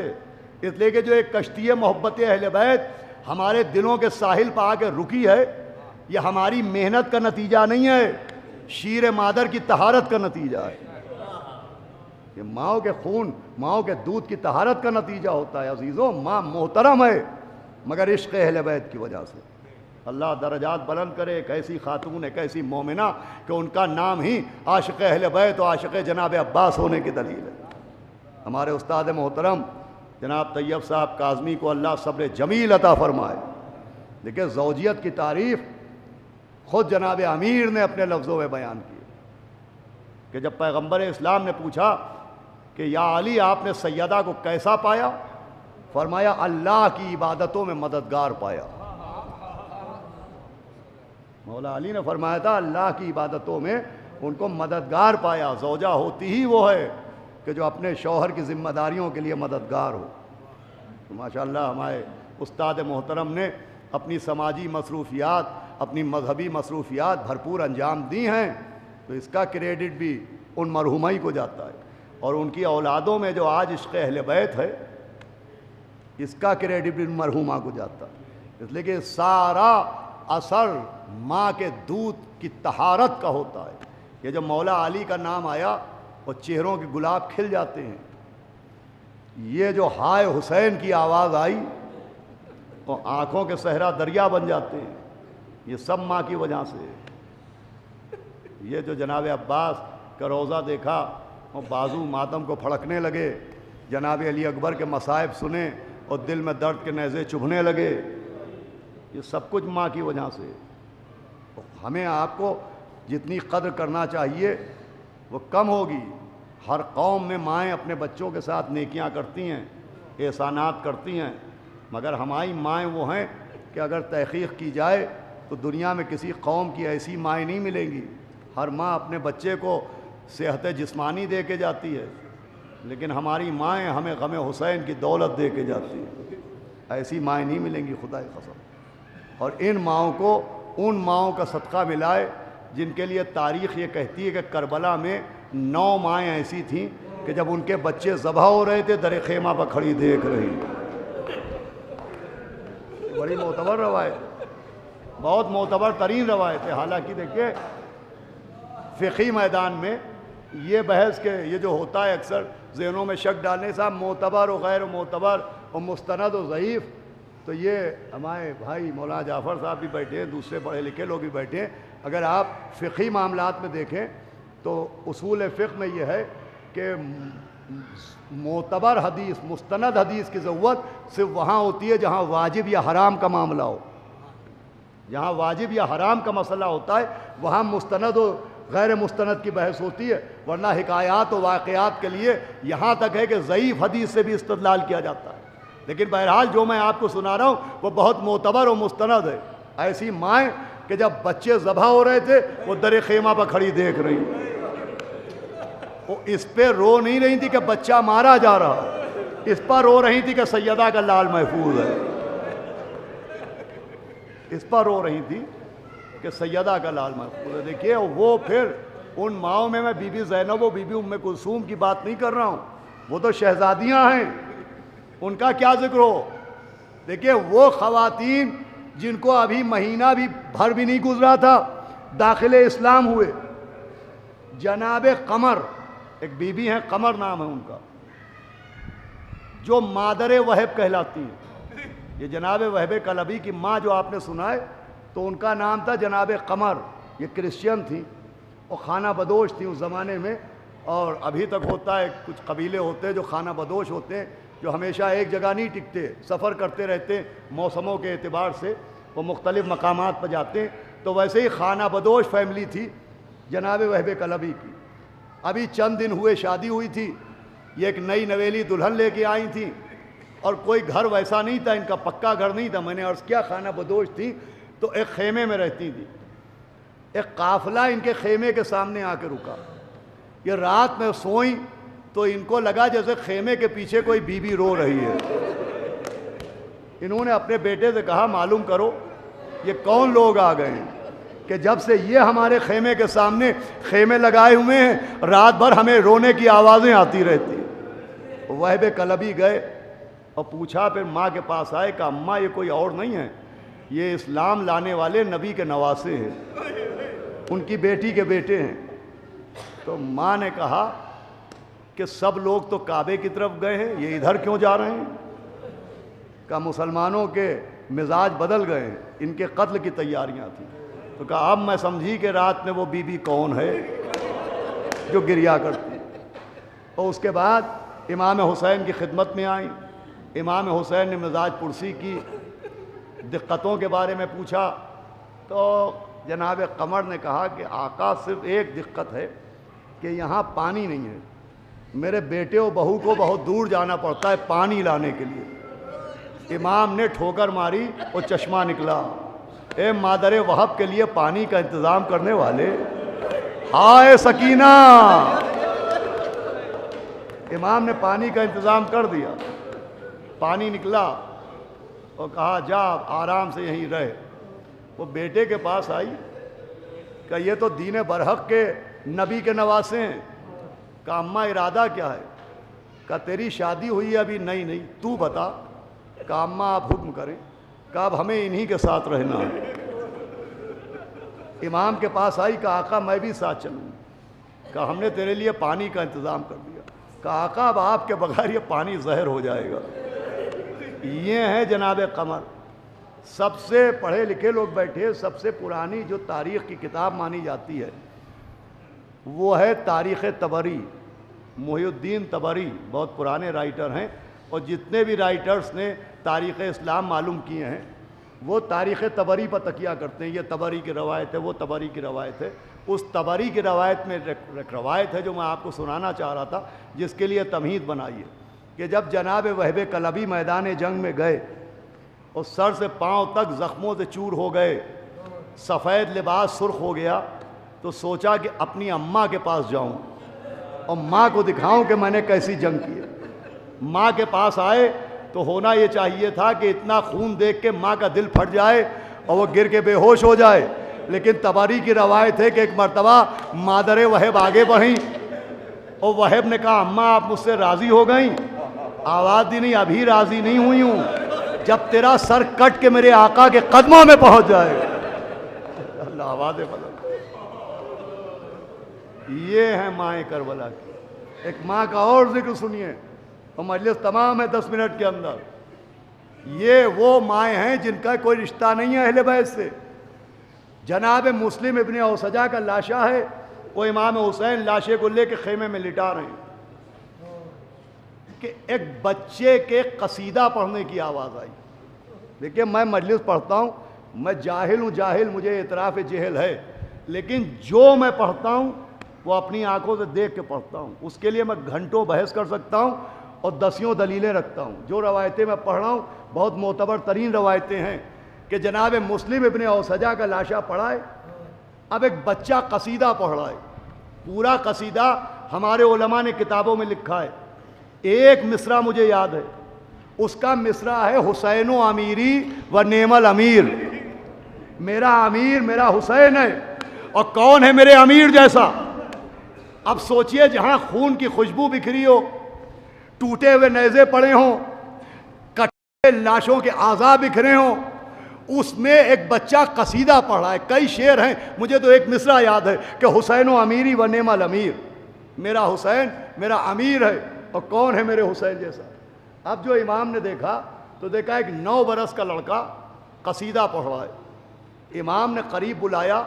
اس لیے کہ جو ایک کشتی محبت اہل بیت ہمارے دلوں کے ساحل پہ آ کے رکی ہے, یہ ہماری محنت کا نتیجہ نہیں ہے, شیر مادر کی طہارت کا نتیجہ ہے. یہ ماؤں کے خون, ماؤں کے دودھ کی طہارت کا نتیجہ ہوتا ہے. عزیزوں ماں محترم ہے مگر عشق اہل بیت کی وجہ سے. اللہ درجات بلند کرے. ایک ایسی خاتون, ایک ایسی مومنہ کہ ان کا نام ہی عاشق اہل بیت و عاشق جناب عباس ہونے کی دلیل ہے. ہمارے استاد محترم جناب طیب صاحب کاظمی کو اللہ صبر جمیل عطا فرمائے. دیکھیں زوجیت کی تعریف خود جناب امیر نے اپنے لفظوں میں بیان کی کہ جب پیغمبر اسلام نے پوچھا کہ یا علی آپ نے سیدہ کو کیسا پایا, فرمایا اللہ کی عبادتوں میں مددگار پایا. مولا علی نے فرمایا تھا اللہ کی عبادتوں میں ان کو مددگار پایا. زوجہ ہوتی ہی وہ ہے کہ جو اپنے شوہر کی ذمہ داریوں کے لیے مددگار ہو. ماشاءاللہ ہمارے استاد محترم نے اپنی سماجی مصروفیات, اپنی مذہبی مصروفیات بھرپور انجام دی ہیں, تو اس کا کریڈٹ بھی ان مرحومہ ہی کو جاتا ہے. اور ان کی اولادوں میں جو آج عشق اہل بیت ہے اس کا کریڈٹ بھی مرحومہ کو جاتا ہے. اس لیے کہ سارا اثر ماں کے دودھ کی طہارت کا ہوتا ہے. یہ جب مولا علی کا نام آیا اور چہروں کے گلاب کھل جاتے ہیں. یہ جو ہائے حسین کی آواز آئی اور آنکھوں کے صحرا دریا بن جاتے ہیں, یہ سب ماں کی وجہ سے. یہ جو جناب عباس کا روضہ دیکھا اور بازو ماتم کو پھڑکنے لگے, جناب علی اکبر کے مصائب سنے اور دل میں درد کے نیزے چبھنے لگے, یہ سب کچھ ماں کی وجہ سے. ہمیں آپ کو جتنی قدر کرنا چاہیے وہ کم ہوگی. ہر قوم میں مائیں اپنے بچوں کے ساتھ نیکیاں کرتی ہیں, احسانات کرتی ہیں, مگر ہماری مائیں وہ ہیں کہ اگر تحقیق کی جائے تو دنیا میں کسی قوم کی ایسی مائیں نہیں ملیں گی. ہر ماں اپنے بچے کو صحت جسمانی دے کے جاتی ہے, لیکن ہماری مائیں ہمیں غم حسین کی دولت دے کے جاتی ہیں. ایسی مائیں نہیں ملیں گی خدا کی قسم. اور ان ماؤں کو ان ماؤں کا صدقہ ملائے جن کے لیے تاریخ یہ کہتی ہے کہ کربلا میں 9 مائیں ایسی تھیں کہ جب ان کے بچے ذبح ہو رہے تھے در خیمہ پر کھڑی دیکھ رہی. بڑی معتبر روایت, بہت معتبر ترین روایت ہے. حالانکہ دیکھیں فقہی میدان میں یہ بحث کہ یہ جو ہوتا ہے اکثر ذہنوں میں شک ڈالنے, صاحب معتبر و غیر معتبر اور مستند و ضعیف، تو یہ ہمارے بھائی مولانا جعفر صاحب بھی بیٹھے ہیں، دوسرے پڑھے لکھے لوگ بھی بیٹھے ہیں. اگر آپ فقہی معاملات میں دیکھیں تو اصول فقہ میں یہ ہے کہ معتبر حدیث، مستند حدیث کی ضرورت صرف وہاں ہوتی ہے جہاں واجب یا حرام کا معاملہ ہو. جہاں واجب یا حرام کا مسئلہ ہوتا ہے وہاں مستند و غیر مستند کی بحث ہوتی ہے، ورنہ حکایات و واقعات کے لیے یہاں تک ہے کہ ضعیف حدیث سے بھی استدلال کیا جاتا ہے. لیکن بہرحال جو میں آپ کو سنا رہا ہوں وہ بہت معتبر و مستند ہے. ایسی مائیں کہ جب بچے ذبح ہو رہے تھے وہ در خیمہ پر کھڑی دیکھ رہی، وہ اس پہ رو نہیں رہی تھی کہ بچہ مارا جا رہا، اس پر رو رہی تھی کہ سیدہ کا لال محفوظ ہے. اس پر رو رہی تھی کہ سیدہ کا لال محفوظ ہے. دیکھیے وہ پھر ان ماؤں میں بی بی زینب و بی بی ام کلثوم کی بات نہیں کر رہا ہوں، وہ تو شہزادیاں ہیں، ان کا کیا ذکر ہو. دیکھیے وہ خواتین جن کو ابھی مہینہ بھی بھر بھی نہیں گزرا تھا داخل اسلام ہوئے. جناب قمر ایک بی بی ہیں، قمر نام ہے ان کا، جو مادر وہب کہلاتی ہیں. یہ جناب وہب کلبی کی ماں جو آپ نے سنا ہے تو ان کا نام تھا جناب قمر. یہ کرسچین تھیں اور خانہ بدوش تھیں اس زمانے میں، اور ابھی تک ہوتا ہے. کچھ قبیلے ہوتے ہیں جو خانہ بدوش ہوتے ہیں، جو ہمیشہ ایک جگہ نہیں ٹکتے، سفر کرتے رہتے ہیں موسموں کے اعتبار سے، وہ مختلف مقامات پر جاتے ہیں. تو ویسے ہی خانہ بدوش فیملی تھی جناب وہب کلبی کی. ابھی چند دن ہوئے شادی ہوئی تھی، یہ ایک نئی نویلی دلہن لے کے آئی تھیں، اور کوئی گھر ویسا نہیں تھا، ان کا پکا گھر نہیں تھا. میں نے عرض کیا خانہ بدوش تھی تو ایک خیمے میں رہتی تھی. ایک قافلہ ان کے خیمے کے سامنے آ کے رکا. یہ رات میں سوئیں تو ان کو لگا جیسے خیمے کے پیچھے کوئی بی بی رو رہی ہے. انہوں نے اپنے بیٹے سے کہا معلوم کرو یہ کون لوگ آ گئے ہیں کہ جب سے یہ ہمارے خیمے کے سامنے خیمے لگائے ہوئے ہیں رات بھر ہمیں رونے کی آوازیں آتی رہتی. وہب کلبی گئے اور پوچھا، پھر ماں کے پاس آئے کہ اماں یہ کوئی اور نہیں ہے، یہ اسلام لانے والے نبی کے نواسے ہیں، ان کی بیٹی کے بیٹے ہیں. تو ماں نے کہا کہ سب لوگ تو کعبے کی طرف گئے ہیں، یہ ادھر کیوں جا رہے ہیں؟ کہ مسلمانوں کے مزاج بدل گئے ہیں، ان کے قتل کی تیاریاں تھیں. تو کہا اب میں سمجھی کہ رات میں وہ بی بی کون ہے جو گریا کرتی. اور اس کے بعد امام حسین کی خدمت میں آئیں. امام حسین نے مزاج پرسی کی، دقتوں کے بارے میں پوچھا. تو جناب قمر نے کہا کہ آقا صرف ایک دقت ہے کہ یہاں پانی نہیں ہے، میرے بیٹے و بہو کو بہت دور جانا پڑتا ہے پانی لانے کے لیے. امام نے ٹھوکر ماری اور چشمہ نکلا. اے مادر وہب کے لیے پانی کا انتظام کرنے والے، ہائے سکینہ. امام نے پانی کا انتظام کر دیا. پانی نکلا اور کہا جا آرام سے یہیں رہے. وہ بیٹے کے پاس آئی کہ یہ تو دین برحق کے نبی کے نواسے ہیں. کہا اماں ارادہ کیا ہے؟ کہا تیری شادی ہوئی ہے ابھی؟ نہیں تو بتا. کہا اماں آپ حکم کریں. کہا اب ہمیں انہی کے ساتھ رہنا ہے. امام کے پاس آئی کہ آقا میں بھی ساتھ چلوں. کہا ہم نے تیرے لیے پانی کا انتظام کر دیا. کہا آقا اب آپ کے بغیر یہ پانی زہر ہو جائے گا. یہ ہیں جناب قمر. سب سے پڑھے لکھے لوگ بیٹھے، سب سے پرانی جو تاریخ کی کتاب مانی جاتی ہے وہ ہے تاریخ طبری. محی الدین طبری بہت پرانے رائٹر ہیں، اور جتنے بھی رائٹرز نے تاریخ اسلام معلوم کیے ہیں وہ تاریخ طبری پر تکیہ کرتے ہیں. یہ طبری کی روایت ہے، وہ طبری کی روایت ہے. اس طبری کی روایت میں ایک روایت ہے جو میں آپ کو سنانا چاہ رہا تھا، جس کے لیے تمہید بنائیے کہ جب جناب وہب کلبی میدان جنگ میں گئے اور سر سے پاؤں تک زخموں سے چور ہو گئے، سفید لباس سرخ ہو گیا، تو سوچا کہ اپنی اماں کے پاس جاؤں اور ماں کو دکھاؤں کہ میں نے کیسی جنگ کی ہے. ماں کے پاس آئے تو ہونا یہ چاہیے تھا کہ اتنا خون دیکھ کے ماں کا دل پھٹ جائے اور وہ گر کے بے ہوش ہو جائے. لیکن طبری کی روایت ہے کہ ایک مرتبہ مادر وہب آگے بڑھیں اور وہب نے کہا اماں آپ مجھ سے راضی ہو گئیں؟ آواز دی نہیں، ابھی راضی نہیں ہوئی ہوں، جب تیرا سر کٹ کے میرے آقا کے قدموں میں پہنچ جائے. اللہ آواز بدل. یہ ہے ماں کربلا کی. ایک ماں کا اور ذکر سنیے، اور مجلس تمام ہے 10 منٹ کے اندر. یہ وہ مائیں ہیں جن کا کوئی رشتہ نہیں ہے اہل بیت سے. جناب مسلم ابن اوسجا کا لاشا ہے, وہ امام حسین لاشے کو لے کے خیمے میں لٹا رہے ہیں کہ ایک بچے کے قصیدہ پڑھنے کی آواز آئی. دیکھیے میں مجلس پڑھتا ہوں, میں جاہل ہوں, جاہل مجھے اعتراف جہل ہے, لیکن جو میں پڑھتا ہوں وہ اپنی آنکھوں سے دیکھ کے پڑھتا ہوں. اس کے لیے میں گھنٹوں بحث کر سکتا ہوں اور دسیوں دلیلیں رکھتا ہوں. جو روایتیں میں پڑھ رہا ہوں بہت معتبر ترین روایتیں ہیں کہ جناب مسلم ابن اوسجا کا لاشا پڑھا ہے. اب ایک بچہ قصیدہ پڑھ رہا ہے, پورا قصیدہ ہمارے علماء نے کتابوں میں لکھا ہے. ایک مصرع مجھے یاد ہے, اس کا مصرع ہے حسین و امیری و نعم الامیر. میرا امیر میرا حسین ہے, اور کون ہے میرے امیر جیسا. اب سوچئے جہاں خون کی خوشبو بکھری ہو, ٹوٹے ہوئے نیزے پڑے ہوں, کٹے لاشوں کے اعضاء بکھرے ہوں, اس میں ایک بچہ قصیدہ پڑھ رہا ہے. کئی شعر ہیں, مجھے تو ایک مصرع یاد ہے کہ حسین و امیری و نعم الامیر. میرا حسین میرا امیر ہے, اور کون ہے میرے حسین جیسا. اب جو امام نے دیکھا تو دیکھا ایک 9 برس کا لڑکا قصیدہ پڑھ رہا ہے. امام نے قریب بلایا,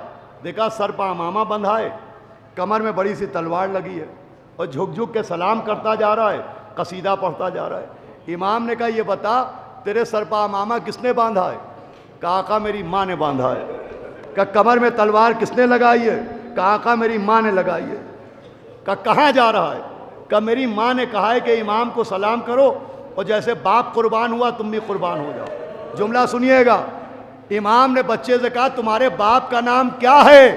دیکھا سر پہ امامہ بندھا ہے, کمر میں بڑی سی تلوار لگی ہے, اور جھک جھک کے سلام کرتا جا رہا ہے, قصیدہ پڑھتا جا رہا ہے. امام نے کہا یہ بتا تیرے سر پہ امامہ کس نے باندھا ہے؟ کہا آقا میری ماں نے باندھا ہے. کہا کمر میں تلوار کس نے لگائی ہے؟ کہا آقا میری ماں نے لگائی ہے. کہا کہاں جا رہا ہے؟ کہا میری ماں نے کہا ہے کہ امام کو سلام کرو, اور جیسے باپ قربان ہوا تم بھی قربان ہو جاؤ. جملہ سنیے گا. امام نے بچے سے کہا تمہارے باپ کا نام کیا ہے؟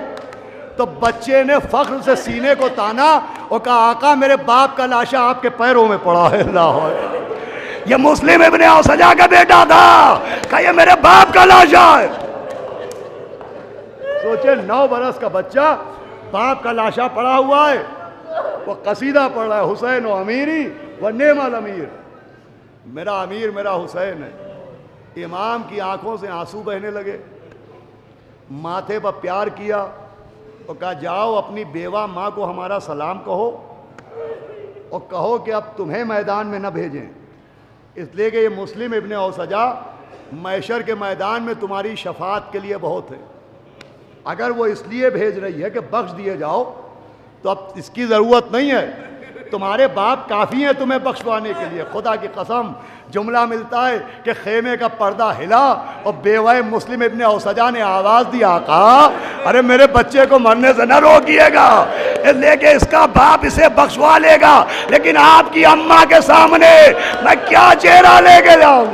تو بچے نے فخر سے سینے کو تانا اور کہا آقا میرے باپ کا لاشا آپ کے پیروں میں پڑا ہے. اللہ یہ مسلم ابن اوسجا کا بیٹا تھا, کہا یہ میرے باپ کا لاشا ہے. سوچے 9 برس کا بچہ باپ کا لاشا پڑا ہوا ہے, وہ قصیدہ پڑھ رہا ہے حسین و امیری و نعم الامیر. میرا امیر میرا حسین ہے. امام کی آنکھوں سے آنسو بہنے لگے, ماتھے پر پیار کیا اور کہا جاؤ اپنی بیوہ ماں کو ہمارا سلام کہو, اور کہو کہ اب تمہیں میدان میں نہ بھیجیں, اس لیے کہ یہ مسلم ابن اوسجا محشر کے میدان میں تمہاری شفاعت کے لیے بہت ہے. اگر وہ اس لیے بھیج رہی ہے کہ بخش دیے جاؤ تو اب اس کی ضرورت نہیں ہے, تمہارے باپ کافی ہیں تمہیں بخشوانے کے لیے. خدا کی قسم جملہ ملتا ہے کہ خیمے کا پردہ ہلا اور بیوہ مسلم ابن اوسجا نے آواز دی آقا ارے میرے بچے کو مرنے سے نہ روکیے گا, اس لیے کہ اس کا باپ اسے بخشوا لے گا, لیکن آپ کی اماں کے سامنے میں کیا چہرہ لے کے جاؤں.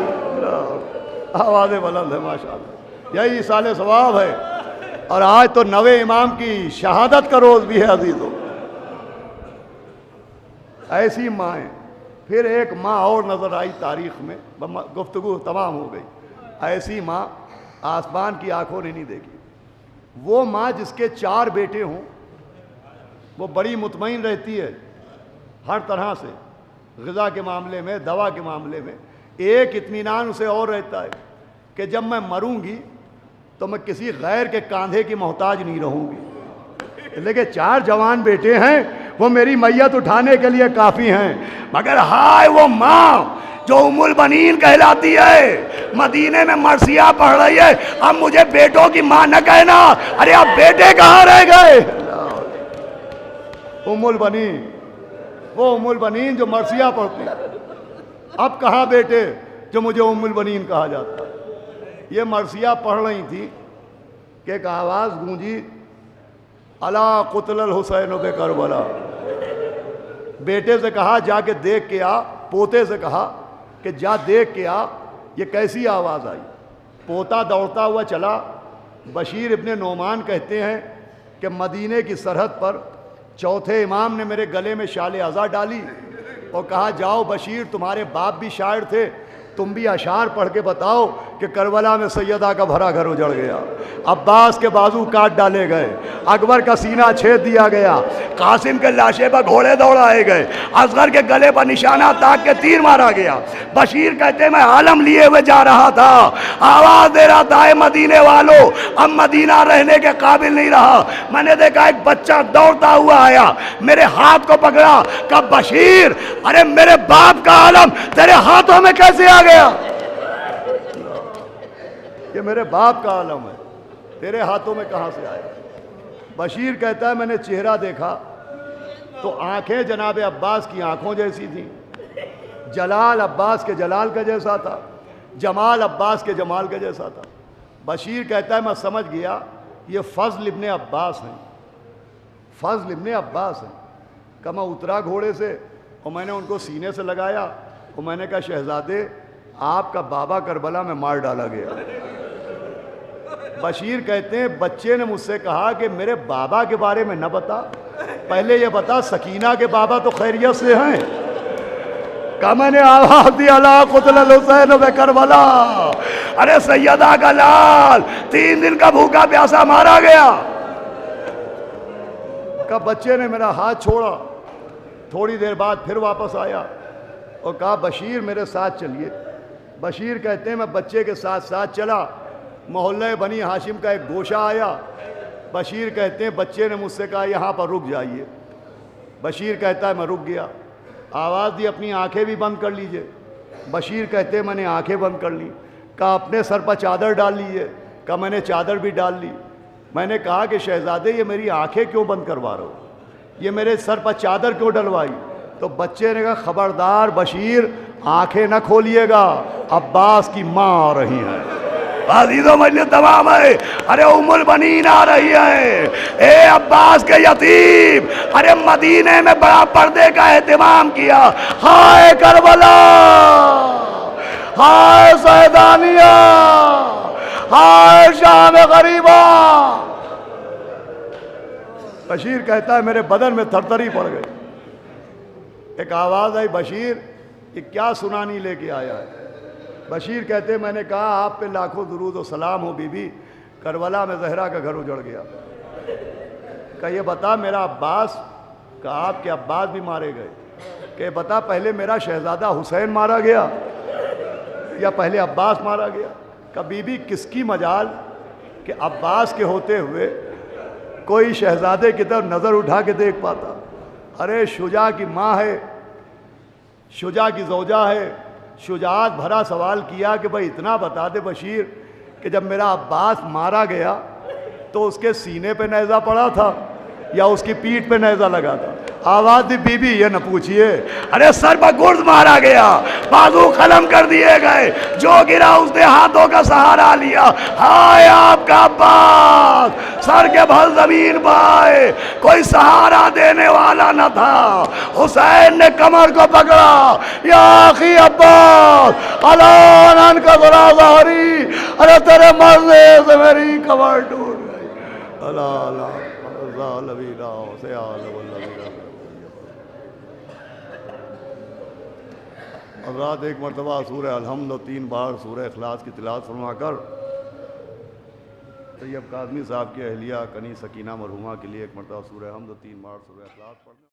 آوازیں بلند ہے ماشاءاللہ, یہی سال ثواب ہے. اور آج تو 9 امام کی شہادت کا روز بھی ہے عزیزوں. ایسی مائیں. پھر ایک ماں اور نظر آئی تاریخ میں, گفتگو تمام ہو گئی. ایسی ماں آسمان کی آنکھوں نے نہیں دیکھی. وہ ماں جس کے 4 بیٹے ہوں وہ بڑی مطمئن رہتی ہے ہر طرح سے, غذا کے معاملے میں, دوا کے معاملے میں. ایک اطمینان اسے اور رہتا ہے کہ جب میں مروں گی تو میں کسی غیر کے کاندھے کی محتاج نہیں رہوں گی. لیکن 4 جوان بیٹے ہیں, وہ میری میت اٹھانے کے لیے کافی ہیں. مگر ہائے وہ ماں جو ام البنین کہلاتی ہے, مدینے میں مرثیہ پڑھ رہی ہے, اب مجھے بیٹوں کی ماں نہ کہنا. ارے اب بیٹے کہاں رہ گئے؟ ام البنین, وہ ام البنین جو مرثیہ پڑھتی ہے, اب کہاں بیٹے جو مجھے ام البنین کہا جاتا ہے. یہ مرثیہ پڑھ رہی تھی کہ ایک آواز گونجی الا قتل الحسین بے کربلا. بیٹے سے کہا جا کے دیکھ کے آ, پوتے سے کہا کہ جا دیکھ کے آ یہ کیسی آواز آئی. پوتا دوڑتا ہوا چلا. بشیر ابن نعمان کہتے ہیں کہ مدینے کی سرحد پر 4تھے امام نے میرے گلے میں شال عزا ڈالی اور کہا جاؤ بشیر تمہارے باپ بھی شاعر تھے, تم بھی اشعار پڑھ کے بتاؤ کہ کربلا میں سیدہ کا بھرا گھر اجڑ گیا, عباس کے بازو کاٹ ڈالے گئے, اکبر کا سینہ چھید دیا گیا, قاسم کے لاشے پر گھوڑے دوڑائے گئے, اصغر کے گلے پر نشانہ تاک کے تیر مارا گیا. بشیر کہتے میں عالم لیے ہوئے جا رہا تھا, آواز دے رہا تھا اے مدینے والو اب مدینہ رہنے کے قابل نہیں رہا. میں نے دیکھا ایک بچہ دوڑتا ہوا آیا, میرے ہاتھ کو پکڑا, کہا بشیر ارے میرے باپ کا عالم تیرے ہاتھوں میں کیسے آ گیا؟ یہ میرے باپ کا عالم ہے، تیرے ہاتھوں میں کہاں سے آیا؟ بشیر کہتا ہے میں نے چہرہ دیکھا تو آنکھیں جناب عباس کی آنکھوں جیسی تھیں، جلال عباس کے جلال کا جیسا تھا، جمال عباس کے جمال کا جیسا تھا۔ بشیر کہتا ہے میں سمجھ گیا یہ فضل ابن عباس ہیں، فضل ابن عباس ہیں۔ کہ میں اترا گھوڑے سے اور میں نے ان کو سینے سے لگایا اور میں نے کہا شہزادے آپ کا بابا کربلا میں مار ڈالا گیا۔ بشیر کہتے ہیں بچے نے مجھ سے کہا کہ میرے بابا کے بارے میں نہ بتا، پہلے یہ بتا سکینہ کے بابا تو خیریت سے ہیں؟ کہ میں نے آواز دی اللہ قتل الحسین و کربلا، ارے سیدہ کا لال 3 دن کا بھوکا پیاسا مارا گیا۔ کہ بچے نے میرا ہاتھ چھوڑا، تھوڑی دیر بعد پھر واپس آیا اور کہا بشیر میرے ساتھ چلیے۔ بشیر کہتے ہیں میں بچے کے ساتھ ساتھ چلا، محلہ بنی ہاشم کا ایک گوشہ آیا۔ بشیر کہتے ہیں بچے نے مجھ سے کہا یہاں پر رک جائیے۔ بشیر کہتا ہے میں رک گیا، آواز دی اپنی آنکھیں بھی بند کر لیجئے۔ بشیر کہتے ہیں میں نے آنکھیں بند کر لی۔ کہا اپنے سر پر چادر ڈال لیجئے۔ کہا میں نے چادر بھی ڈال لی۔ میں نے کہا کہ شہزادے یہ میری آنکھیں کیوں بند کروا رہے ہو، یہ میرے سر پر چادر کیوں ڈلوائی؟ تو بچے نے کہا خبردار بشیر آنکھیں نہ کھولیے گا، عباس کی ماں آ رہی ہیں۔ عزیزوں مجلس تمام ہے، ارے ام البنین آ رہی ہے، اے عباس کے یتیم، ارے مدینے میں بڑا پردے کا اہتمام کیا۔ ہائے کربلا، ہائے سیدانیہ، ہائے شام غریبہ۔ بشیر کہتا ہے میرے بدن میں تھرتھری پڑ گئی۔ ایک آواز آئی بشیر یہ کیا سنانی لے کے آیا ہے؟ بشیر کہتے ہیں میں نے کہا آپ پہ لاکھوں درود و سلام ہو بی بی، کربلا میں زہرا کا گھر اجڑ گیا۔ کہ یہ بتا میرا عباس، کہ آپ کے عباس بھی مارے گئے، کہ بتا پہلے میرا شہزادہ حسین مارا گیا یا پہلے عباس مارا گیا؟ کہ بی بی کس کی مجال کہ عباس کے ہوتے ہوئے کوئی شہزادے کی طرف نظر اٹھا کے دیکھ پاتا؟ ارے شجاع کی ماں ہے، شجاع کی زوجہ ہے، شجاعت بھرا سوال کیا کہ بھائی اتنا بتا دے بشیر کہ جب میرا عباس مارا گیا تو اس کے سینے پہ نیزہ پڑا تھا یا اس کی پیٹھ پہ نیزہ لگا تھا؟ آواز دی بی بی یہ نہ پوچھئے، ارے سر پر گرز مارا گیا، بازو قلم کر دیے گئے، جو گرا اس نے ہاتھوں کا سہارا لیا۔ ہائے آپ کا عباس، سر کے بھل زمین پائے، کوئی سہارا دینے والا نہ تھا۔ حسین نے کمر کو پکڑا، یا اخی عباس علان کا ذرا ظہری، ارے تیرے مرنے سے میری کمر ٹوٹ گئی۔ اللہ حضرات ایک مرتبہ سورہ الحمد و 3 بار سورہ اخلاص کی تلاوت فرما کر طیب کاظمی صاحب کی اہلیہ کنی سکینہ مرحومہ کے لیے ایک مرتبہ سورہ الحمد و 3 بار سورہ اخلاص پڑھنا۔